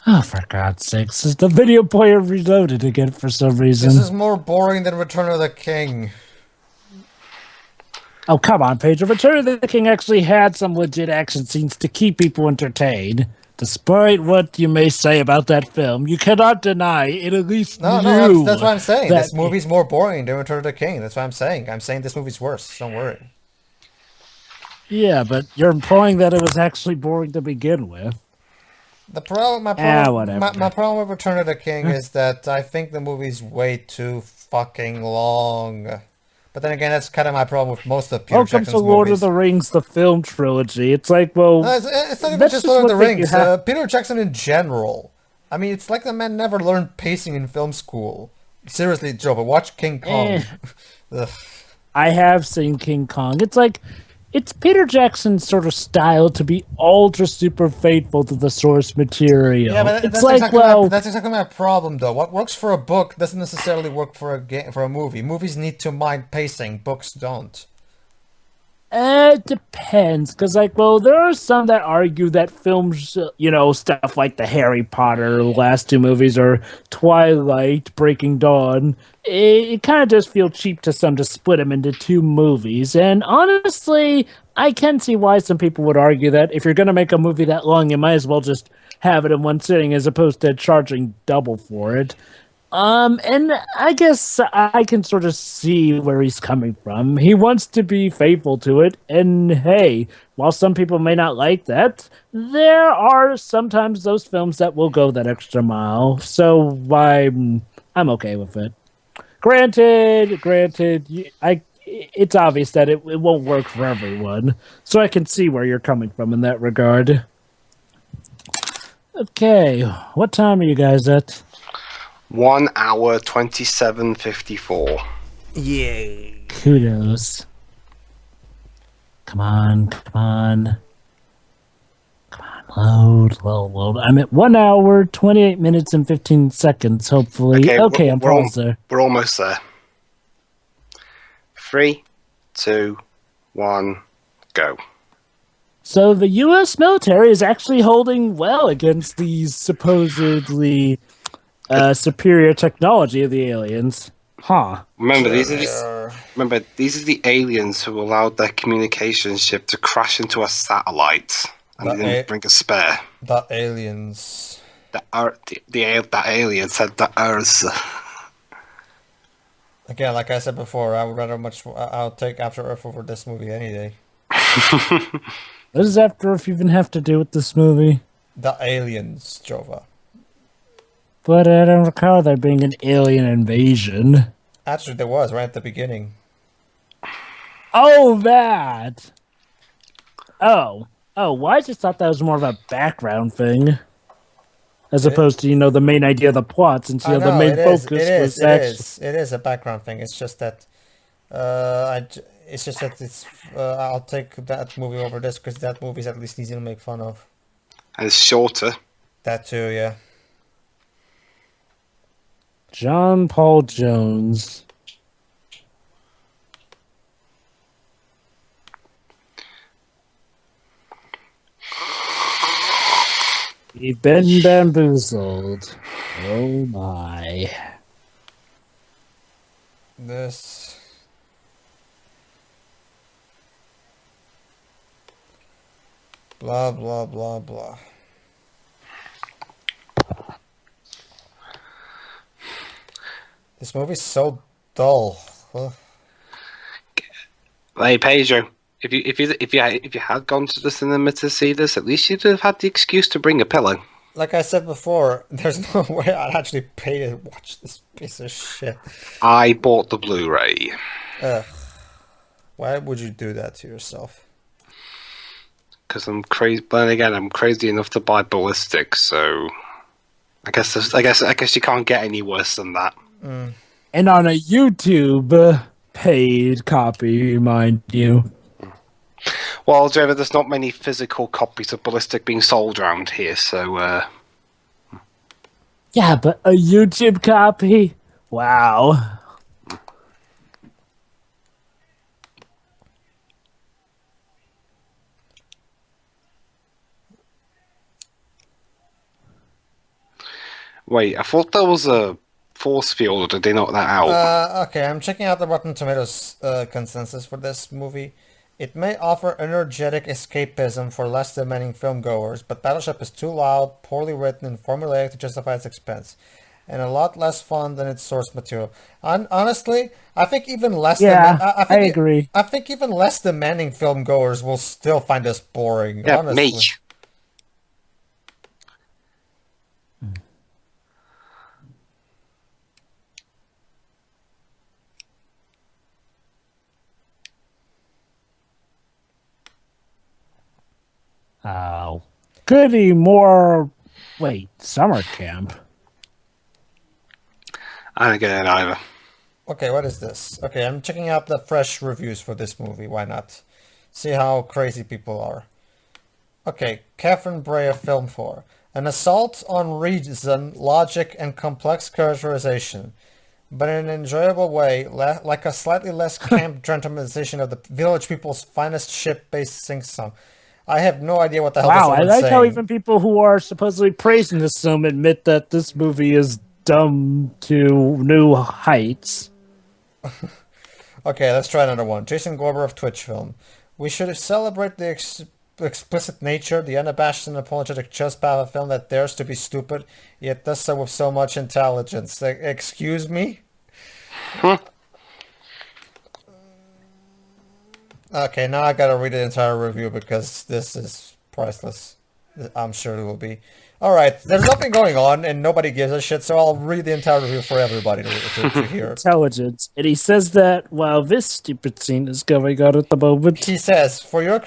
Oh, for God's sakes, is the video player reloaded again for some reason? This is more boring than Return of the King. Oh, come on, Pedro. Return of the King actually had some legit action scenes to keep people entertained. Despite what you may say about that film, you cannot deny it at least No, that's what I'm saying. This movie's more boring than Return of the King. That's what I'm saying. I'm saying this movie's worse. Don't worry. Yeah, but you're implying that it was actually boring to begin with. My problem with Return of the King is that I think the movie's way too fucking long. But then again, that's kind of my problem with most of Peter Jackson's movies. Welcome to Lord of the Rings, the film trilogy. It's like, well... No, it's not even just Lord of the Rings. Peter Jackson in general. I mean, it's like the man never learned pacing in film school. Seriously, Joe, but watch King Kong. I have seen King Kong. It's like... It's Peter Jackson's sort of style to be ultra super faithful to the source material. Yeah, but that's exactly my problem, though. What works for a book doesn't necessarily work for a movie. Movies need to mind pacing. Books don't. It depends, because, like, well, there are some that argue that films, stuff like the Harry Potter last two movies or Twilight, Breaking Dawn, it kind of does feel cheap to some to split them into two movies. And honestly, I can see why some people would argue that if you're going to make a movie that long, you might as well just have it in one sitting as opposed to charging double for it. And I guess I can sort of see where he's coming from. He wants to be faithful to it, and hey, while some people may not like that, there are sometimes those films that will go that extra mile, so I'm okay with it. Granted, it's obvious that it won't work for everyone, so I can see where you're coming from in that regard. Okay, what time are you guys at? 1 hour 27:54. Yay. Kudos. Come on. Load. I'm at 1 hour, 28 minutes, and 15 seconds, hopefully. Okay, I'm paused there. We're almost there. 3, 2, 1, go. So the U.S. military is actually holding well against these supposedly superior technology of the aliens. Huh. Remember, these are the aliens who allowed their communication ship to crash into a satellite. And they didn't bring a spare. The aliens. That alien said the Earth. Again, like I said before, I'll take After Earth over this movie any day. What does After Earth even have to do with this movie? The aliens, Jova. But I don't recall there being an alien invasion. Actually, there was right at the beginning. Oh, that! Oh, well, I just thought that was more of a background thing. As opposed to, the main idea of the plot, since, the main focus was actually... It is a background thing. It's just that... I'll take that movie over this, because that movie's at least easy to make fun of. And it's shorter. That too, yeah. John Paul Jones. We've been bamboozled. Oh my. This... Blah, blah, blah, blah. This movie's so dull. Ugh. Hey, Pedro. If you had gone to the cinema to see this, at least you'd have had the excuse to bring a pillow. Like I said before, there's no way I'd actually pay to watch this piece of shit. I bought the Blu-ray. Ugh. Why would you do that to yourself? Because I'm crazy. But then again, I'm crazy enough to buy Ballistic, so I guess you can't get any worse than that. Mm. And on a YouTube paid copy, mind you. Well, Trevor, there's not many physical copies of Ballistic being sold around here, so... Yeah, but a YouTube copy? Wow. Wait, I thought there was a force field, or did they knock that out? Okay, I'm checking out the Rotten Tomatoes consensus for this movie. It may offer energetic escapism for less demanding filmgoers, but Battleship is too loud, poorly written, and formulaic to justify its expense, and a lot less fun than its source material. Honestly, I think even less. I agree. I think even less demanding filmgoers will still find this boring. Yeah, honestly. me. Oh. Could be more... Wait, summer camp? I don't get it either. Okay, what is this? Okay, I'm checking out the fresh reviews for this movie. Why not? See how crazy people are. Okay, Catherine Breyer Film 4. An assault on reason, logic, and complex characterization, but in an enjoyable way, like a slightly less camp dramatization of the village people's finest ship-based sing-song. I have no idea what the hell this Wow, I woman's like saying. how even people who are supposedly praising this film admit that this movie is dumb to new heights. Okay, let's try another one. Jason Gorber of Twitch Film. We should celebrate the explicit nature, the unabashed and apologetic just of a film that dares to be stupid, yet does so with so much intelligence. Excuse me? Huh? Okay, now I gotta read the entire review because this is priceless. I'm sure it will be. Alright, there's nothing going on and nobody gives a shit, so I'll read the entire review for everybody to hear. Intelligence. And he says that while this stupid scene is going on at the moment. He says, for your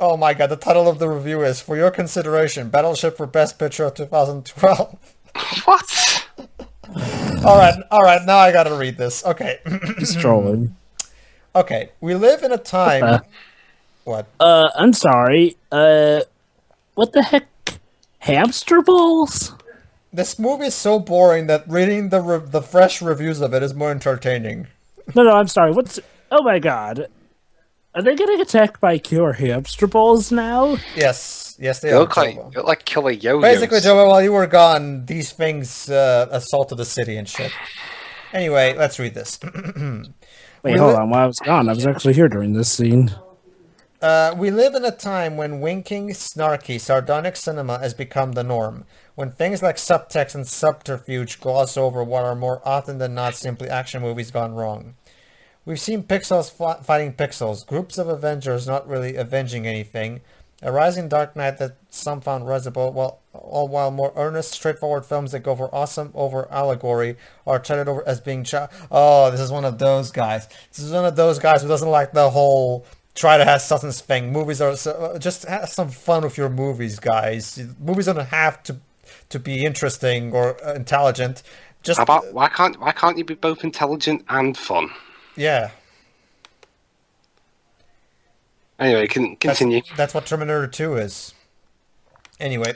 oh my god, the title of the review is, for your consideration, Battleship for Best Picture of 2012. What? All right. Now I gotta read this. Okay. Just trolling. Okay. We live in a time. What? I'm sorry. What the heck? Hamster balls? This movie is so boring that reading the fresh reviews of it is more entertaining. No, I'm sorry. What's? Oh my god. Are they getting attacked by killer hamster balls now? Yes, they They are. look like killer yo-yos. Basically, Joe, while you were gone, these things assaulted the city and shit. Anyway, let's read this. Wait, hold on. While I was gone, I was actually here during this scene. We live in a time when winking, snarky, sardonic cinema has become the norm. When things like subtext and subterfuge gloss over what are more often than not simply action movies gone wrong. We've seen pixels fighting pixels, groups of Avengers not really avenging anything, a rising Dark Knight that some found risible, all while more earnest, straightforward films that go for awesome over allegory are treated over as being Oh, this is one of those guys. This is one of those guys who doesn't like the whole try to have substance thing. Movies are just have some fun with your movies, guys. Movies don't have to be interesting or intelligent. Just why can't you be both intelligent and fun? Yeah. Anyway, continue. That's what Terminator 2 is. Anyway.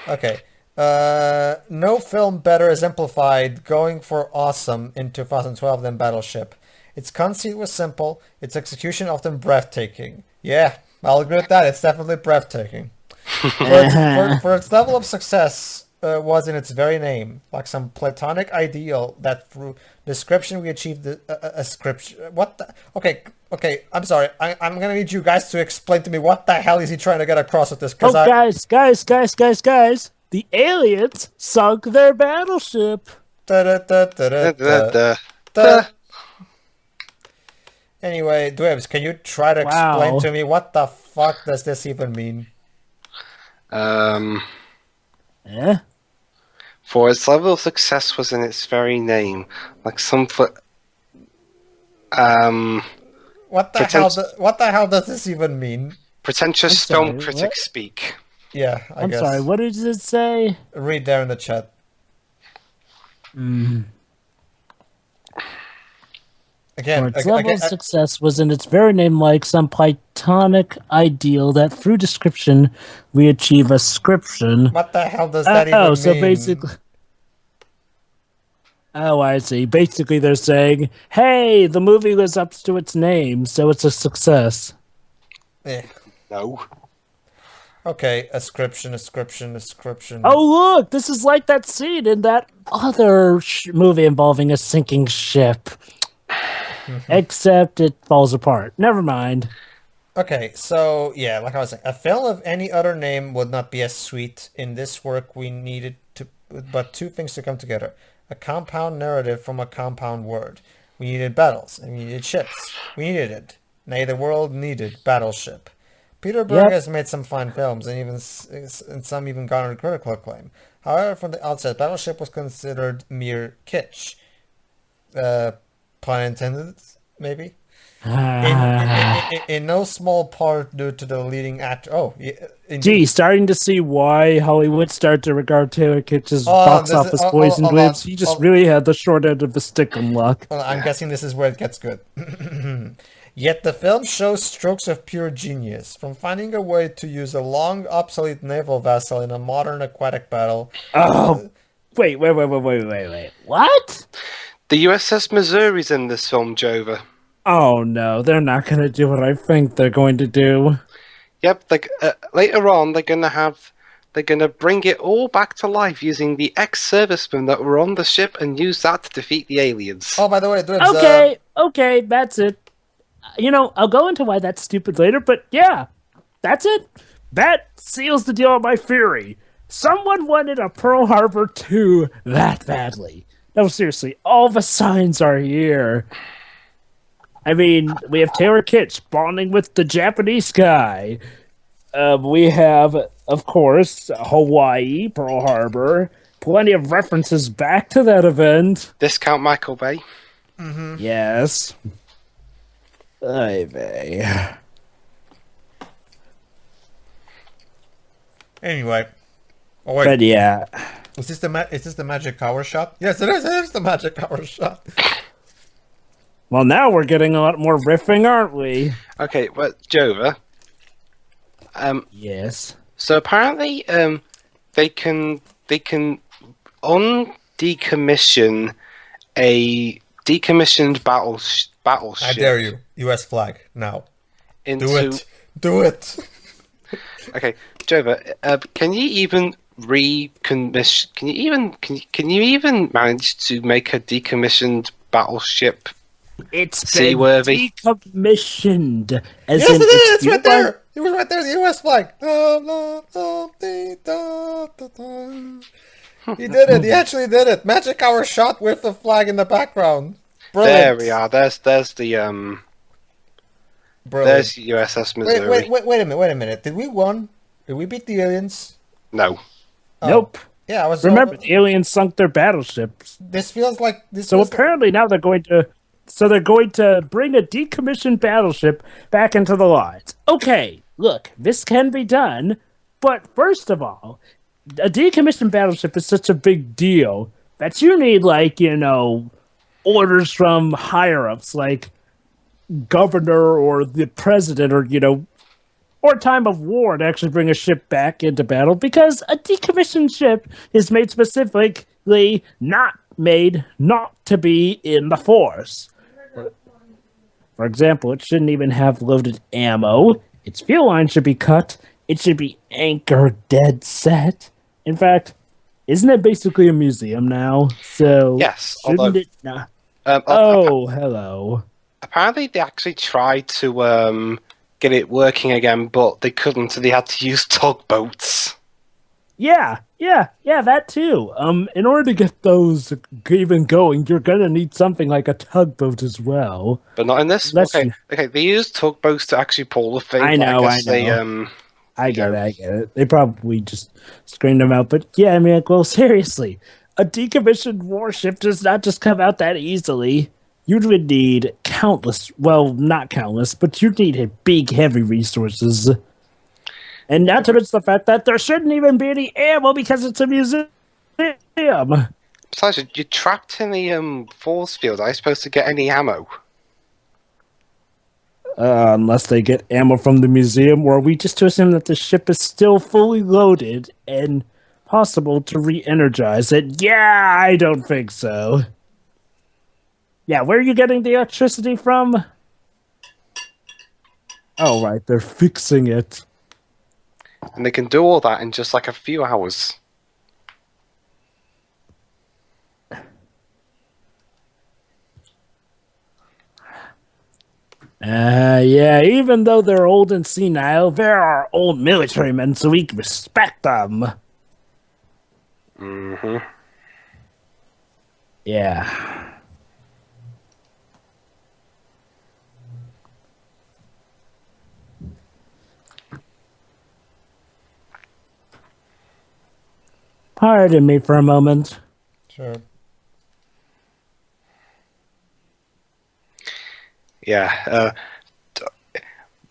Okay. No film better exemplified going for awesome in 2012 than Battleship. Its conceit was simple, its execution often breathtaking. Yeah, I'll agree with that. It's definitely breathtaking. For its level of success was in its very name, like some platonic ideal that through description we achieved a script. What the? Okay. I'm sorry. I'm gonna need you guys to explain to me what the hell is he trying to get across with this? Guys! The aliens sunk their battleship. Anyway, Dwebs, can you try to explain to me what the fuck does this even mean? Yeah. For its level of success was in its very name, like some What the hell does this even mean? Pretentious film critics speak. Yeah, I guess. I'm sorry, what did it say? Read there in the chat. Again, its level of success was in its very name, like some platonic ideal that through description we achieve a scription. What the hell does that even mean? So basically... Oh, I see. Basically, they're saying, hey, the movie lives up to its name, so it's a success. No. Okay, ascription. Oh, look! This is like that scene in that other movie involving a sinking ship. Except it falls apart. Never mind. Okay, so, yeah, like I was saying, a film of any other name would not be as sweet. In this work, we needed but two things to come together. A compound narrative from a compound word. We needed battles, and we needed ships. We needed it. Nay, the world needed Battleship. Peter Berg has made some fine films, and some even garnered critical acclaim. However, from the outset, Battleship was considered mere kitsch. Pun intended, maybe? In no small part due to the leading actor. Oh, gee, starting to see why Hollywood started to regard Taylor Kitsch's box office boys and whips. He just really had the short end of the stick on luck. I'm guessing this is where it gets good. Yet the film shows strokes of pure genius, from finding a way to use a long, obsolete naval vessel in a modern aquatic battle. Oh, wait. What? The USS Missouri's in this film, Jova. Oh no, they're not going to do what I think they're going to do. Yep, later on they're going to bring it all back to life using the ex-servicemen that were on the ship and use that to defeat the aliens. Oh, by the way, okay, that's it. I'll go into why that's stupid later, but yeah, that's it. That seals the deal on my theory. Someone wanted a Pearl Harbor 2 that badly. No, seriously, all the signs are here. I mean, we have Taylor Kitsch bonding with the Japanese guy. We have, of course, Hawaii, Pearl Harbor. Plenty of references back to that event. Discount Michael Bay. Mm-hmm. Yes. Ay vey. Anyway. Oh, wait. But yeah. Is this the magic hour shot? Yes, it is. It is the magic hour shot. Well, now we're getting a lot more riffing, aren't we? Okay, well, Jova. Yes. So apparently, they can decommission a decommissioned battleship. I dare you. U.S. flag now. Into... Do it. Do it. Okay, Jova, can you even recommission? Can you even manage to make a decommissioned battleship It's been seaworthy? decommissioned. As Yes, in, it is. It's right the there. It was right there. The U.S. flag. He did it. He actually did it. Magic hour shot with the flag in the background. Brilliant. There we are. There's the Brilliant. there's USS Missouri. Wait a minute. Did we won? Did we beat the aliens? No. Oh. Nope. Yeah, I was. Remember, the aliens sunk their battleships. This feels like this. So apparently now they're going to. So they're going to bring a decommissioned battleship back into the lines. Okay, look, this can be done, but first of all, a decommissioned battleship is such a big deal that you need, like, orders from higher ups, like governor or the president, or or time of war to actually bring a ship back into battle, because a decommissioned ship is made specifically not to be in the force. For example, it shouldn't even have loaded ammo. Its fuel line should be cut. It should be anchor dead set. In fact, isn't it basically a museum now? So Yes, shouldn't although it not? oh, Hello. apparently they actually tried to get it working again, but they couldn't, so they had to use tugboats. Yeah, that too. In order to get those even going, you're gonna need something like a tugboat as well. But not in this. Okay, they used tugboats to actually pull the thing. I know. I get it. They probably just screened them out. But yeah, I mean, well, seriously, a decommissioned warship does not just come out that easily. You would need not countless, but you'd need big, heavy resources. And not to mention the fact that there shouldn't even be any ammo because it's a museum. Besides, you're trapped in the force field. Are you supposed to get any ammo? Unless they get ammo from the museum, or are we just to assume that the ship is still fully loaded and possible to re-energize it? Yeah, I don't think so. Yeah, where are you getting the electricity from? Oh, right, they're fixing it. And they can do all that in just like a few hours. Yeah, even though they're old and senile, they're our old military men, so we can respect them. Mm-hmm. Yeah. Pardon me for a moment. Sure. Yeah.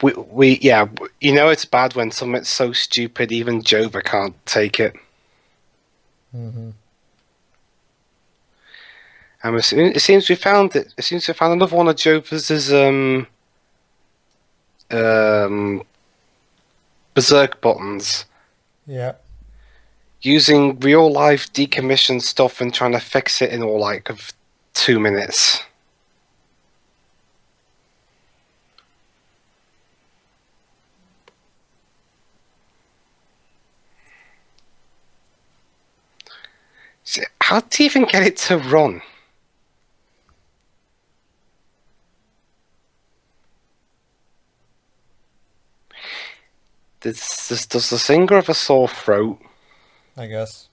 It's bad when something's so stupid even Jova can't take it. Mm-hmm. It seems we found another one of Jova's berserk buttons. Yeah. Using real life decommissioned stuff and trying to fix it in all like of 2 minutes. How do you even get it to run? Does the singer have a sore throat? I guess.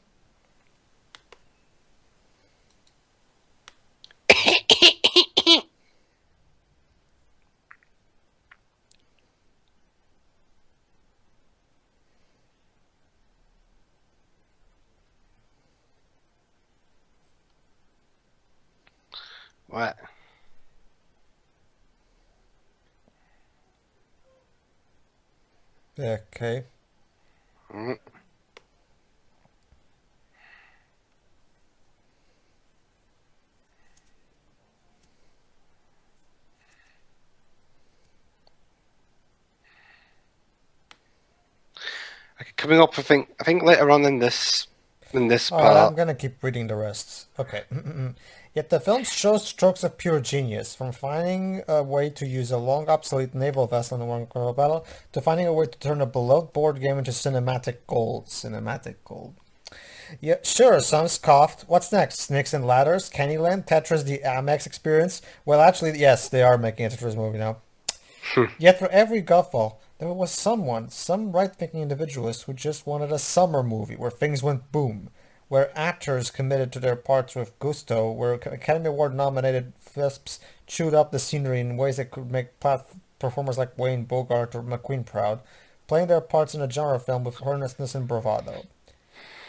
What? Yeah, okay. Mm. coming up, I think later on in this All part. right, I'm gonna keep reading the rest. Okay. Yet the film shows strokes of pure genius, from finding a way to use a long obsolete naval vessel in a one battle, to finding a way to turn a beloved board game into cinematic gold. Cinematic gold. Yeah, sure, some scoffed. What's next? Snakes and Ladders? Candyland? Tetris the Amex experience? Well, actually, yes, they are making a Tetris movie now. Yet for every guffaw, there was some right-thinking individualist who just wanted a summer movie where things went boom, where actors committed to their parts with gusto, where Academy Award-nominated films chewed up the scenery in ways that could make performers like Wayne Bogart or McQueen proud, playing their parts in a genre film with earnestness and bravado.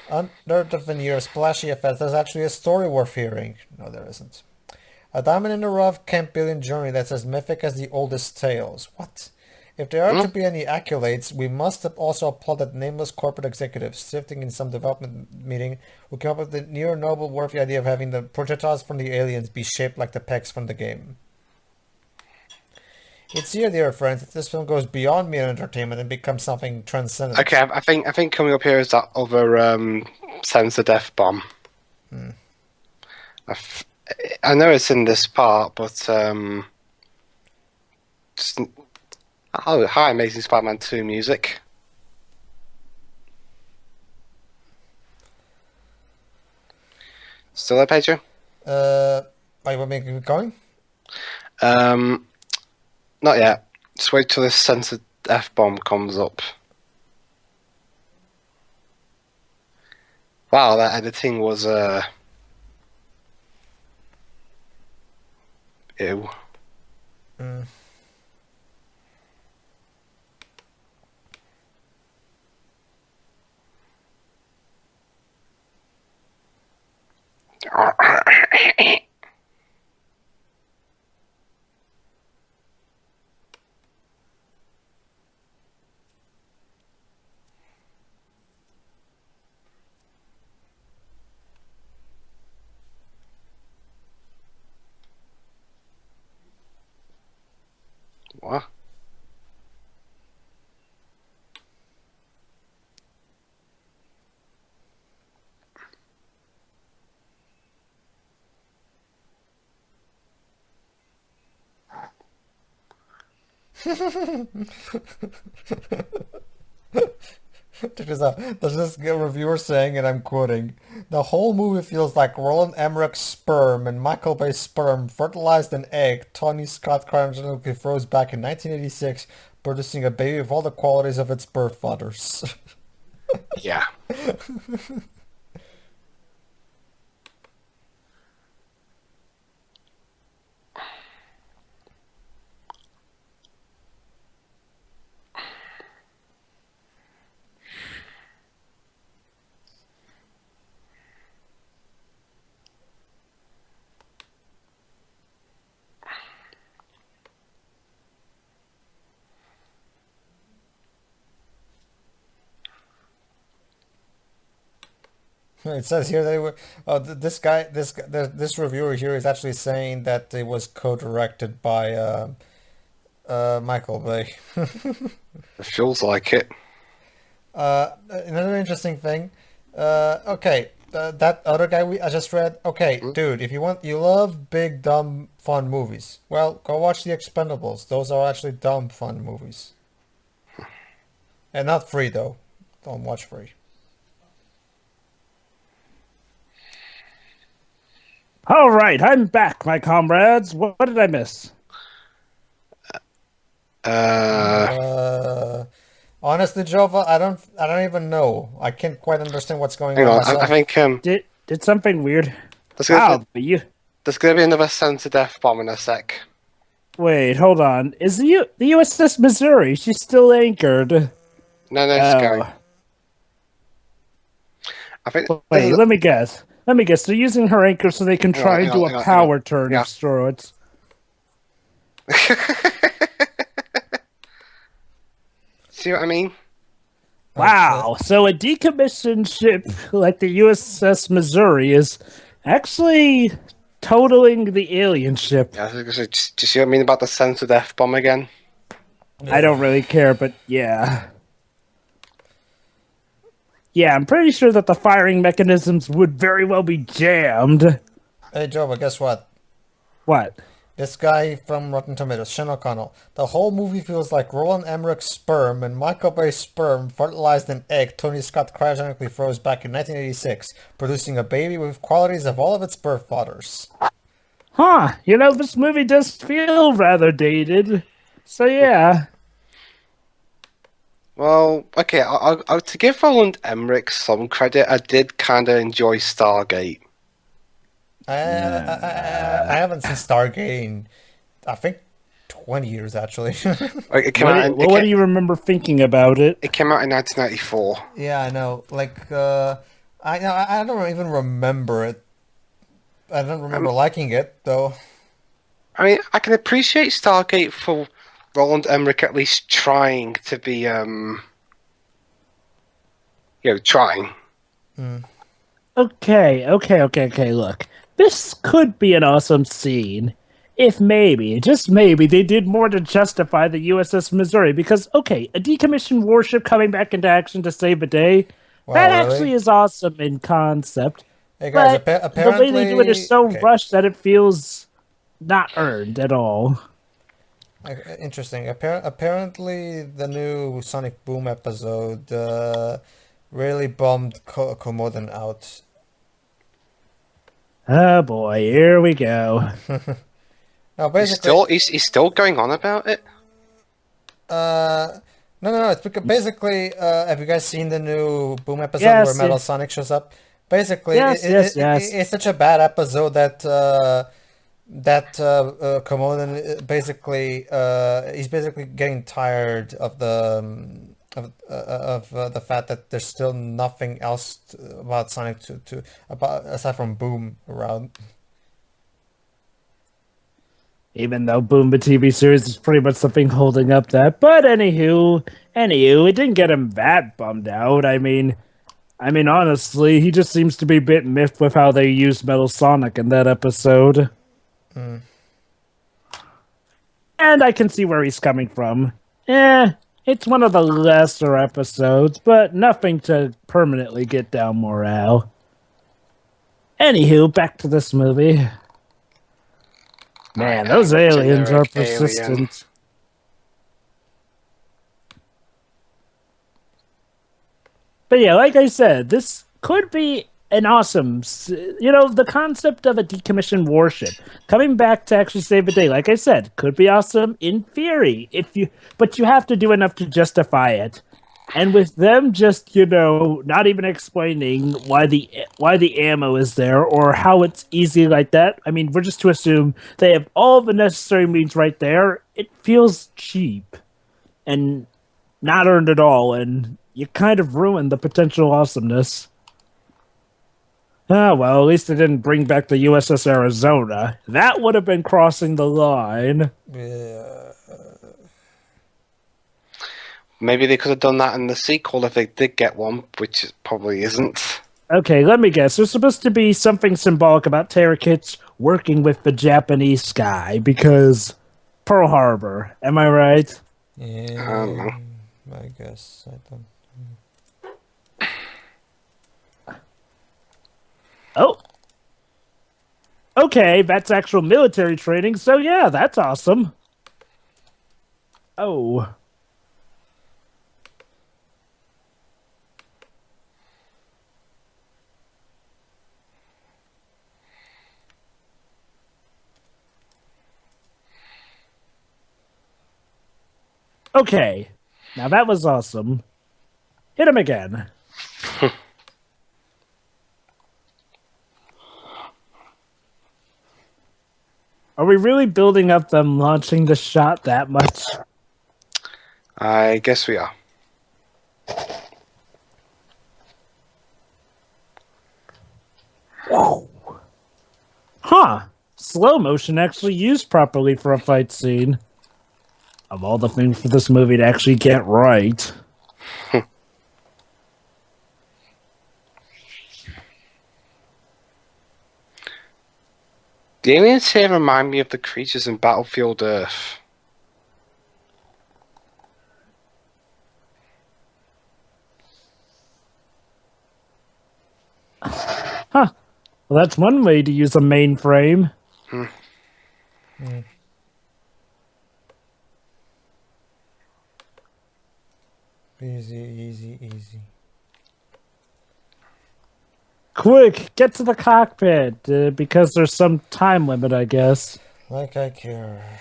Under the veneer of splashy effects, there's actually a story worth hearing. No, there isn't. A diamond in the rough Campbellian journey that's as mythic as the oldest tales. What? If there are to be any accolades, we must have also applaud that nameless corporate executive sifting in some development meeting who came up with the near noble worthy idea of having the projectiles from the aliens be shaped like the pegs from the game. It's here, dear friends, that this film goes beyond mere entertainment and becomes something transcendent. Okay, I think coming up here is that other sensor death bomb. I know it's in this part, but just oh, hi, Amazing Spider-Man 2 music. Still there, Pedro? Wait, what make it going? Not yet. Just wait till this sensor F-bomb comes up. Wow, that editing was ew. What? There's this reviewer saying, and I'm quoting, "The whole movie feels like Roland Emmerich's sperm and Michael Bay's sperm fertilized an egg Tony Scott cryogenically froze back in 1986, producing a baby with all the qualities of its birth fathers." Yeah. It says here they were. This reviewer here is actually saying that it was co-directed by Michael Bay. It feels like it. Another interesting thing. Okay, that other guy I just read. Okay, dude, if you love big dumb fun movies, well, go watch The Expendables. Those are actually dumb fun movies, and not free though. Don't watch free. All right, I'm back, my comrades. What did I miss? Honestly, Jova, I don't even know. I can't quite understand what's going Hang on. on, I think Did something weird? there's Wow, gonna be another sensor death bomb in a sec. wait, hold on. Is the USS Missouri? She's still anchored. No, it's going. I think. Wait, let me guess. They're using her anchor so they can try and do a power turn of asteroids. See what I mean? Wow. So a decommissioned ship like the USS Missouri is actually totaling the alien ship. Yeah, do you see what I mean about the sensor death bomb again? I don't really care, but yeah. Yeah, I'm pretty sure that the firing mechanisms would very well be jammed. Hey, Joe, but guess what? What? This guy from Rotten Tomatoes, Sean O'Connell. The whole movie feels like Roland Emmerich's sperm and Michael Bay's sperm fertilized an egg Tony Scott cryogenically froze back in 1986, producing a baby with qualities of all of its birth fathers. Huh, this movie does feel rather dated. So yeah. Well, okay, to give Roland Emmerich some credit, I did kind of enjoy Stargate. I haven't seen Stargate in, I think, 20 years, actually. It came out. What do you remember thinking about it? It came out in 1994. Yeah, I know. Like, I don't even remember it. I don't remember liking it, though. I mean, I can appreciate Stargate for Roland Emmerich at least trying to be, trying. Okay, look. This could be an awesome scene if maybe, just maybe, they did more to justify the USS Missouri. Because, okay, a decommissioned warship coming back into action to save the day, Wow, that really? actually is awesome in concept. Hey guys, But apparently... the way they do it is so okay. rushed that it feels not earned at all. Interesting. Apparently, the new Sonic Boom episode really bummed Komoden out. Oh boy, here we go. No, basically, He's still going on about it. no. It's because basically, have you guys seen the new Boom episode Yes, where Metal yes. Sonic shows up? Basically, Yes. it's such a bad episode that Komoden basically he's basically getting tired of the fact that there's still nothing else about Sonic about aside from Boom around. Even though Boom the TV series is pretty much something holding up that. But anywho, it didn't get him that bummed out. I mean, honestly, he just seems to be a bit miffed with how they used Metal Sonic in that episode. And I can see where he's coming from. It's one of the lesser episodes, but nothing to permanently get down morale. Anywho, back to this movie. Man, those aliens are Generic alien. persistent. But yeah, like I said, this could be an awesome, the concept of a decommissioned warship coming back to actually save the day. Like I said, could be awesome in theory but you have to do enough to justify it. And with them just, not even explaining why the ammo is there or how it's easy like that. I mean, we're just to assume they have all the necessary means right there. It feels cheap and not earned at all, and you kind of ruined the potential awesomeness. Ah, well, at least they didn't bring back the USS Arizona. That would have been crossing the line. Yeah. Maybe they could have done that in the sequel if they did get one, which it probably isn't. Okay, let me guess. There's supposed to be something symbolic about Terrakits working with the Japanese sky because Pearl Harbor. Am I right? Yeah. I don't know. I guess I don't. Oh. Okay, that's actual military training, so yeah, that's awesome. Oh. Okay, now that was awesome. Hit him again. Are we really building up them launching the shot that much? I guess we are. Whoa. Huh. Slow motion actually used properly for a fight scene. Of all the things for this movie to actually get right. The aliens here remind me of the creatures in Battlefield Earth. Huh. Well, that's one way to use a mainframe. Easy. Quick, get to the cockpit, because there's some time limit, I guess. Like I care.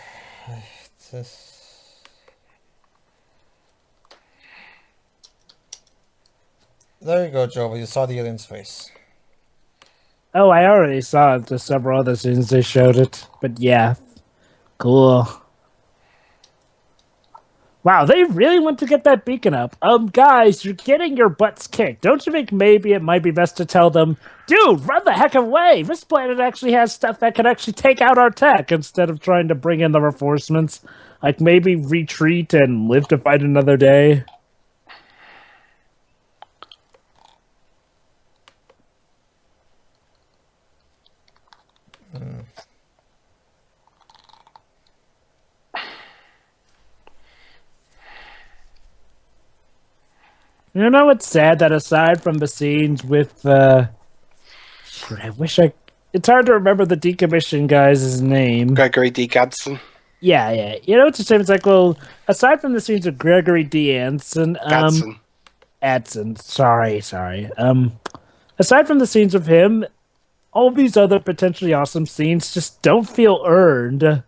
There you go, Joe. You saw the alien's face. Oh, I already saw it. There's several other scenes they showed it. But yeah, cool. Wow, they really want to get that beacon up. Guys, you're getting your butts kicked. Don't you think maybe it might be best to tell them, dude, run the heck away. This planet actually has stuff that can actually take out our tech instead of trying to bring in the reinforcements. Like maybe retreat and live to fight another day. You know what's sad? That aside from the scenes with, I wish I... It's hard to remember the decommissioned guy's name. Gregory D. Gadsden. Yeah. You know what's a shame? It's like, well, aside from the scenes of Gregory D. Anson... Adson. Sorry. Aside from the scenes of him, all these other potentially awesome scenes just don't feel earned.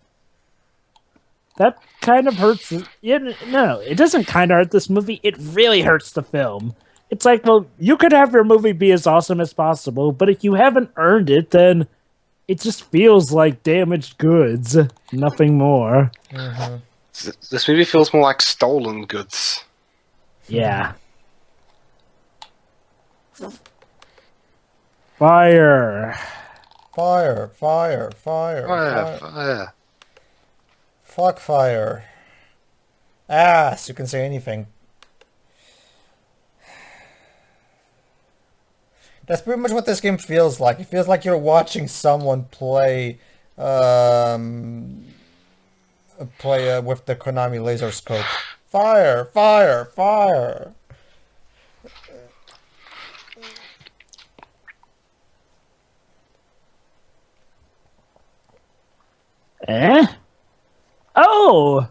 That kind of hurts. No, it doesn't kind of hurt this movie. It really hurts the film. It's like, well, you could have your movie be as awesome as possible, but if you haven't earned it, then it just feels like damaged goods. Nothing more. Mm-hmm. This movie feels more like stolen goods. Yeah. Fire. Fuck fire. Ass, you can say anything. That's pretty much what this game feels like. It feels like you're watching someone play with the Konami laser scope. Fire. Eh? Oh!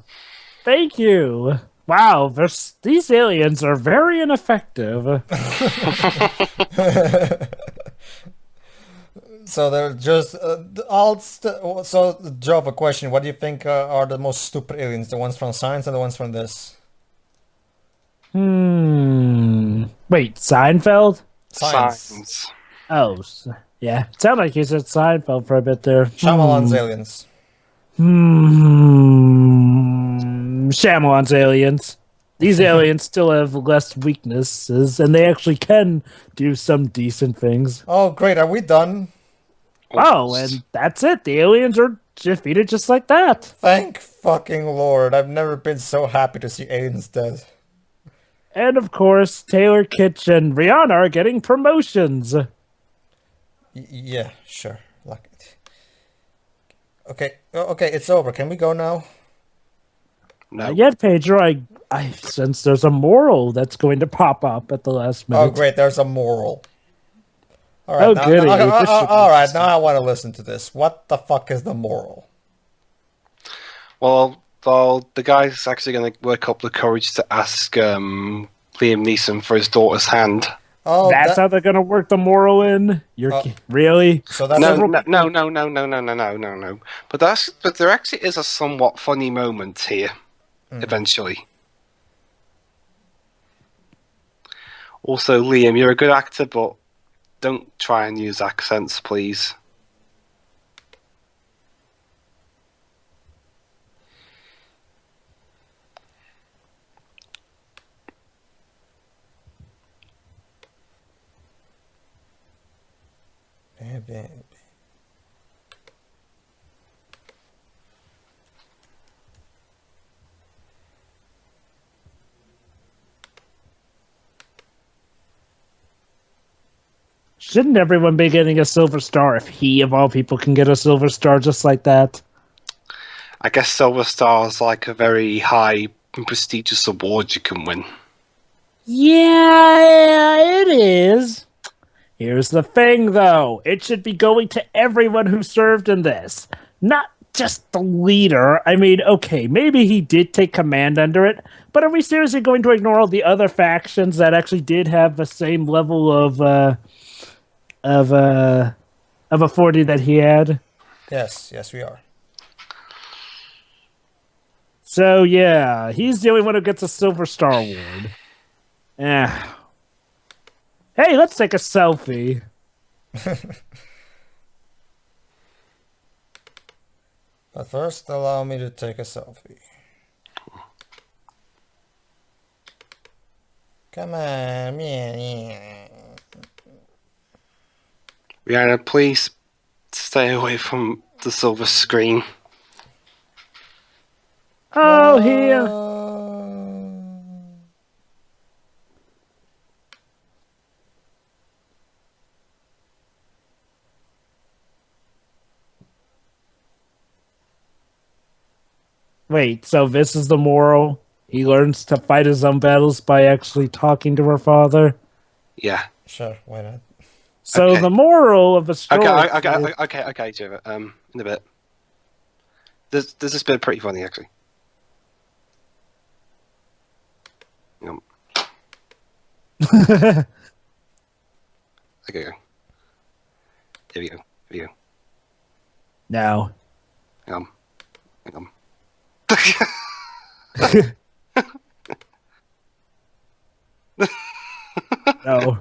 Thank you. Wow, these aliens are very ineffective. So they're just so, Joe, a question. What do you think are the most stupid aliens? The ones from Science and the ones from this? Wait, Seinfeld? Science. Oh, yeah. It sounded like you said Seinfeld for a bit there. Shyamalan's aliens. Shyamalan's aliens. These aliens still have less weaknesses, and they actually can do some decent things. Oh, great. Are we done? Oh, and that's it. The aliens are defeated just like that. Thank fucking Lord. I've never been so happy to see aliens dead. And of course, Taylor Kitsch and Rihanna are getting promotions. Yeah, sure. Like it. Okay, it's over. Can we go now? No. Not yet, Pedro. I sense there's a moral that's going to pop up at the last minute. Oh, great. There's a moral. All right, Oh, now, goody. all right, now I want to listen to this. What the fuck is the moral? Well, the guy's actually going to work up the courage to ask Liam Neeson for his daughter's hand. Oh, that's how they're going to work the moral in? Really? So that's No. But there actually is a somewhat funny moment here. Eventually. Also, Liam, you're a good actor, but don't try and use accents, please. Shouldn't everyone be getting a silver star if he, of all people, can get a silver star just like that? I guess Silver Star is like a very high and prestigious award you can win. Yeah, it is. Here's the thing, though. It should be going to everyone who served in this, not just the leader. I mean, okay, maybe he did take command under it, but are we seriously going to ignore all the other factions that actually did have the same level of authority that he had? Yes, we are. So yeah, he's the only one who gets a Silver Star Award. Yeah. Hey, let's take a selfie. But first, allow me to take a selfie. Come on, yeah. Rihanna, please stay away from the silver screen. Oh, here. Wait, so this is the moral? He learns to fight his own battles by actually talking to her father? Yeah. Sure, why not? So Okay. the moral of the story... Okay, Java. In a bit. There's this bit pretty funny, actually. Okay. Here we go. No. Um. No.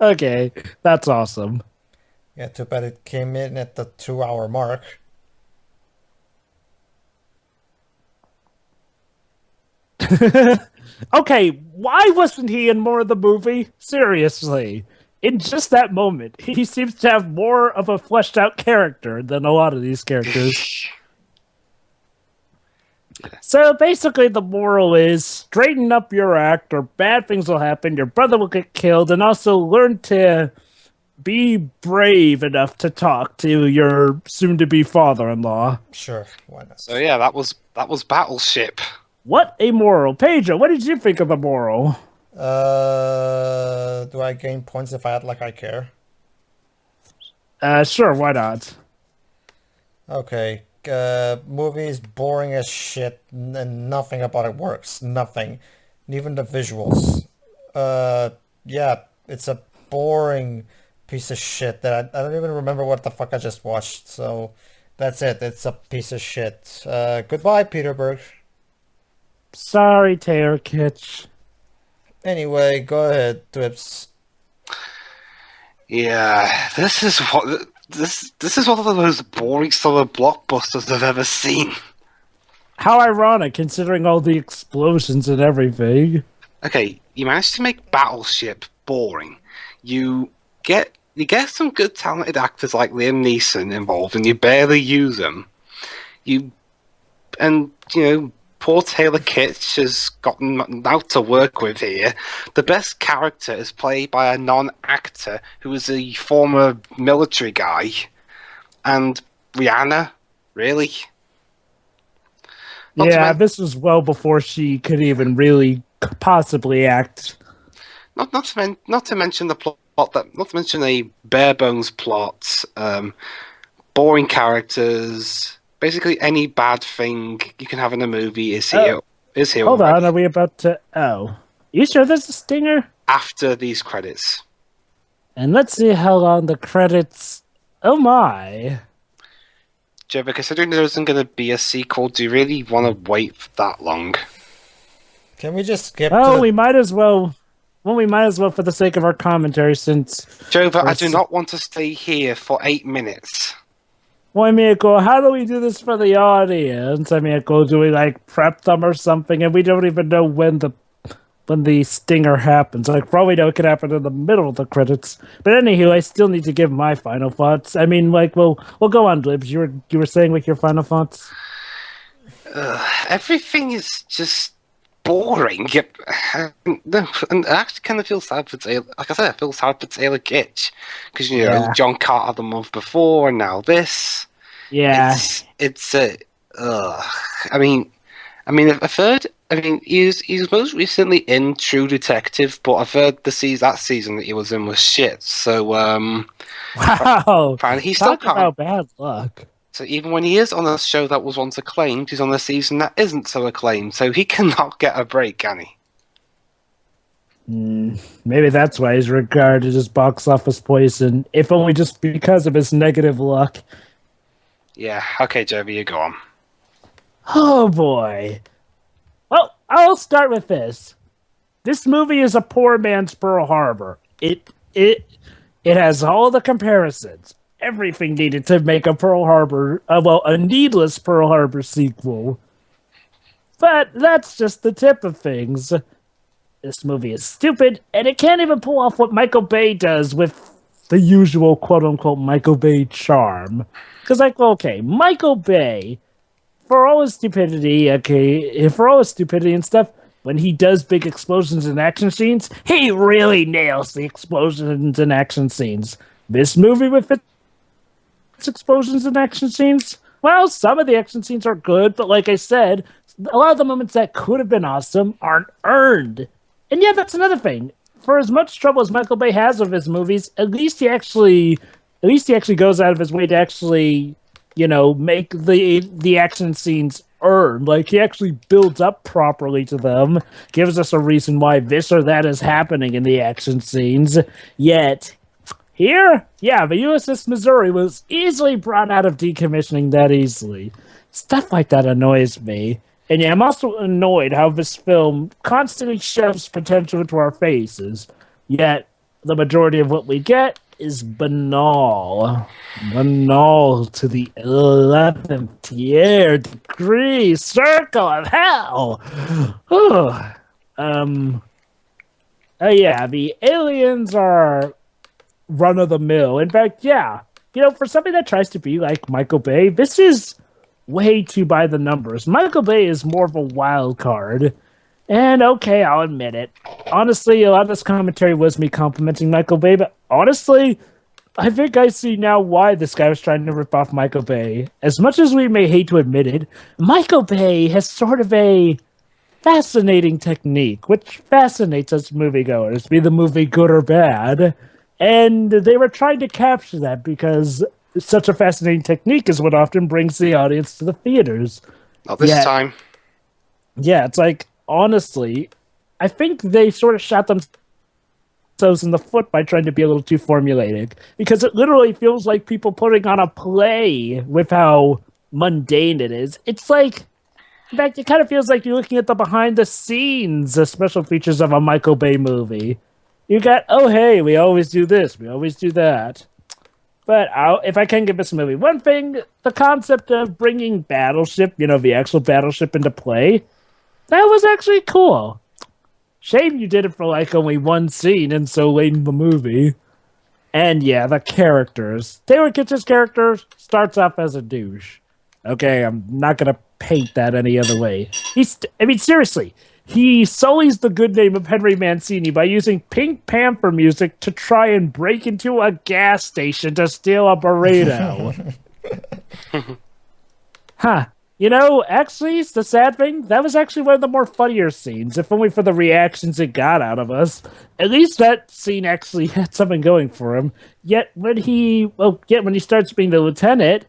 Okay, that's awesome. Yeah, too bad it came in at the 2-hour mark. Okay, why wasn't he in more of the movie? Seriously. In just that moment, he seems to have more of a fleshed out character than a lot of these characters. So basically, the moral is straighten up your act, or bad things will happen, your brother will get killed, and also learn to be brave enough to talk to your soon to be father in law. Sure, why not? So yeah, that was Battleship. What a moral. Pedro, what did you think of the moral? Do I gain points if I act like I care? Sure, why not? Okay. Movie is boring as shit, and nothing about it works. Nothing. Even the visuals. Yeah, it's a boring piece of shit that I don't even remember what the fuck I just watched. So that's it. It's a piece of shit. Goodbye, Peterberg. Sorry, Taylor Kitsch. Anyway, go ahead, Dwips. Yeah, this is one of the most boring summer blockbusters I've ever seen. How ironic, considering all the explosions and everything. Okay, you managed to make Battleship boring. You get some good talented actors like Liam Neeson involved, and you barely use them. Poor Taylor Kitsch has gotten out to work with here. The best character is played by a non-actor who is a former military guy. And Rihanna, really? This was well before she could even really possibly act. Not to mention the plot not to mention a bare bones plot, boring characters. Basically, any bad thing you can have in a movie is here. Hold on, are we about to? Oh, you sure there's a stinger? After these credits, and let's see how long the credits. Oh my! Jeva, considering there isn't going to be a sequel, do you really want to wait for that long? Can we just skip? We might as well. Well, we might as well for the sake of our commentary, since. Jova, I do not want to stay here for 8 minutes. Well, I mean, how do we do this for the audience? I mean, do we prep them or something? And we don't even know when the stinger happens. For all we know, it could happen in the middle of the credits. But anywho, I still need to give my final thoughts. I mean, we'll go on, Libs. You were saying with your final thoughts. everything is just boring. Yep. And I actually kind of feel sad for Taylor. Like I said, I feel sad for Taylor Kitsch because John Carter the month before, and now this. Yeah. It's I mean, I've heard. I mean, he's most recently in True Detective, but I've heard that season that he was in was shit. So Wow. he still Talk can't. about bad luck. So even when he is on a show that was once acclaimed, he's on a season that isn't so acclaimed. So he cannot get a break, can he? Maybe that's why he's regarded as box office poison, if only just because of his negative luck. Yeah. Okay, Jovi, you go on. Oh boy. Well, I'll start with this. This movie is a poor man's Pearl Harbor. It has all the comparisons. Everything needed to make a Pearl Harbor, a needless Pearl Harbor sequel. But that's just the tip of things. This movie is stupid, and it can't even pull off what Michael Bay does with the usual quote-unquote Michael Bay charm. Because, okay, Michael Bay, for all his stupidity and stuff, when he does big explosions and action scenes, he really nails the explosions and action scenes. This movie with its explosions and action scenes, well, some of the action scenes are good, but like I said, a lot of the moments that could have been awesome aren't earned. And yeah, that's another thing. For as much trouble as Michael Bay has with his movies, at least he actually goes out of his way to actually, make the action scenes earn. Like, he actually builds up properly to them, gives us a reason why this or that is happening in the action scenes. Yet here, yeah, the USS Missouri was easily brought out of decommissioning that easily. Stuff like that annoys me. And yeah, I'm also annoyed how this film constantly shoves potential into our faces. Yet, the majority of what we get is banal. Banal to the 11th degree circle of hell. Yeah, the aliens are run-of-the-mill. In fact, yeah, for something that tries to be like Michael Bay, this is way too by the numbers. Michael Bay is more of a wild card. And okay, I'll admit it. Honestly, a lot of this commentary was me complimenting Michael Bay, but honestly, I think I see now why this guy was trying to rip off Michael Bay. As much as we may hate to admit it, Michael Bay has sort of a fascinating technique, which fascinates us moviegoers, be the movie good or bad. And they were trying to capture that because such a fascinating technique is what often brings the audience to the theaters. Not this time. Yeah, it's like, honestly, I think they sort of shot themselves in the foot by trying to be a little too formulaic. Because it literally feels like people putting on a play with how mundane it is. It's like, in fact, it kind of feels like you're looking at the behind-the-scenes special features of a Michael Bay movie. You got, oh, hey, we always do this, we always do that. But if I can give this movie one thing, the concept of bringing Battleship, the actual Battleship into play, that was actually cool. Shame you did it for like only one scene and so late in the movie. And yeah, the characters. Taylor Kitsch's character starts off as a douche. Okay, I'm not going to paint that any other way. Seriously. He sullies the good name of Henry Mancini by using Pink Panther music to try and break into a gas station to steal a burrito. Huh. Actually, it's the sad thing. That was actually one of the more funnier scenes, if only for the reactions it got out of us. At least that scene actually had something going for him. Yet when he starts being the lieutenant,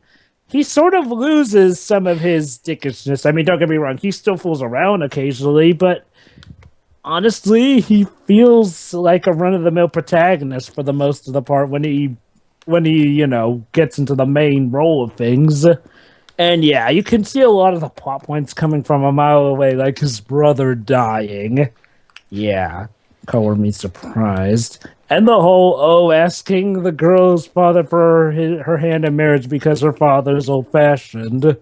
he sort of loses some of his dickishness. I mean, don't get me wrong, he still fools around occasionally, but honestly, he feels like a run-of-the-mill protagonist for the most of the part when he gets into the main role of things. And yeah, you can see a lot of the plot points coming from a mile away, like his brother dying. Yeah, color me surprised. And the whole, asking the girl's father for her hand in marriage because her father's old-fashioned.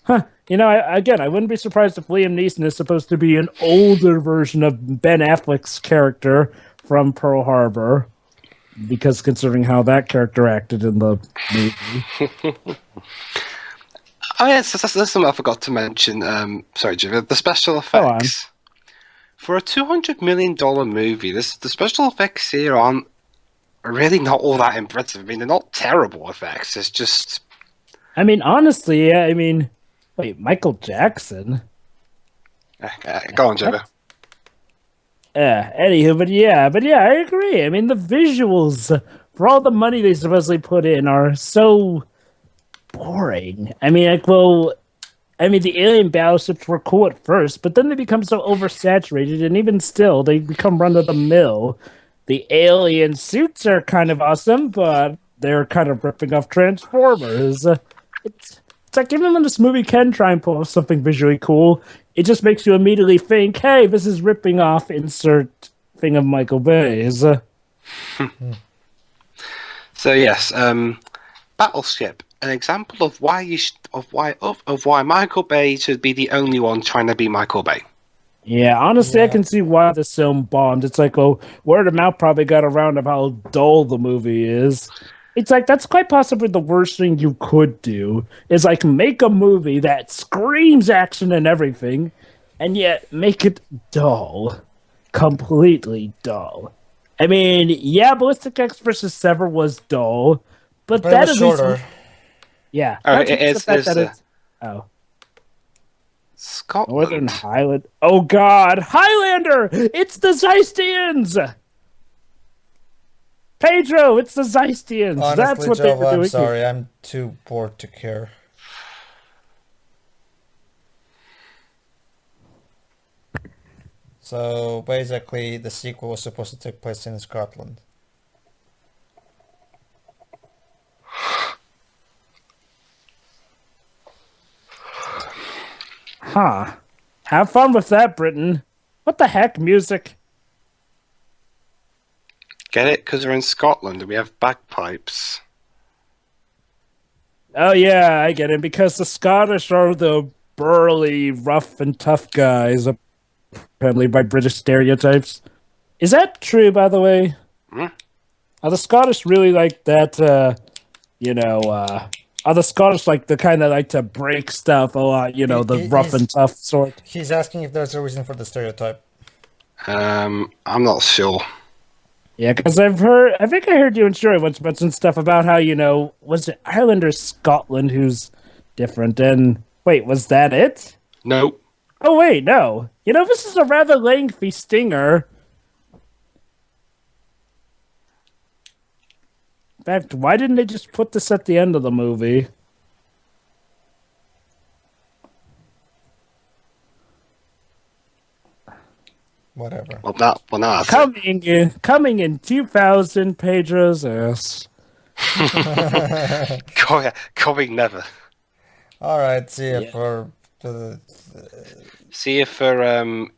Huh. I wouldn't be surprised if Liam Neeson is supposed to be an older version of Ben Affleck's character from Pearl Harbor. Because considering how that character acted in the movie. Oh yes, that's something I forgot to mention. Sorry, Jimmy. The special Go on. effects for a $200 million movie. The special effects here aren't really not all that impressive. I mean, they're not terrible effects. It's just I mean, honestly, yeah, I mean, wait, Michael Jackson? go on, Jimmy. Anywho, but yeah, I agree. I mean, the visuals for all the money they supposedly put in are so boring. I mean, the alien battleships were cool at first, but then they become so oversaturated, and even still, they become run of the mill. The alien suits are kind of awesome, but they're kind of ripping off Transformers. It's like even when this movie can try and pull off something visually cool, it just makes you immediately think, "Hey, this is ripping off insert thing of Michael Bay's." So yes, Battleship, an example of why Michael Bay should be the only one trying to be Michael Bay. Yeah, honestly, I can see why this film bombed. It's like, oh, word of mouth probably got around of how dull the movie is. It's like that's quite possibly the worst thing you could do is like make a movie that screams action and everything, and yet make it dull, completely dull. I mean, yeah, Ballistic X versus Sever was dull, but that was is shorter. Yeah, Oh, that's the fact that it's Scotland. Northern Highland. Oh God, Highlander! It's the Zystians. Pedro, it's the Zystians. Honestly, That's what they were doing. I'm sorry, I'm too bored to care. So basically, the sequel was supposed to take place in Scotland. Huh. Have fun with that, Britain. What the heck, music? Get it? Because we're in Scotland and we have bagpipes. Oh yeah, I get it. Because the Scottish are the burly, rough, and tough guys, apparently by British stereotypes. Is that true, by the way? Hmm? Are the Scottish really like that, are the Scottish like the kind that like to break stuff a lot, the rough and tough sort? He's asking if there's a reason for the stereotype. I'm not sure. Yeah, because I think I heard you and Sherry once mention stuff about how, was it Ireland or Scotland who's different? And wait, was that it? No. Oh, wait, no. This is a rather lengthy stinger. In fact, why didn't they just put this at the end of the movie? Whatever. Well, no. Coming in 2000, Pedro's ass. Coming never. All right. See you for See you for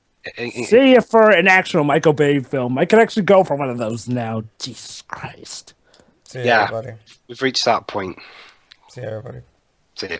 See you for an actual Michael Bay film. I could actually go for one of those now. Jesus Christ. See you, everybody. We've reached that point. See you, everybody. See you.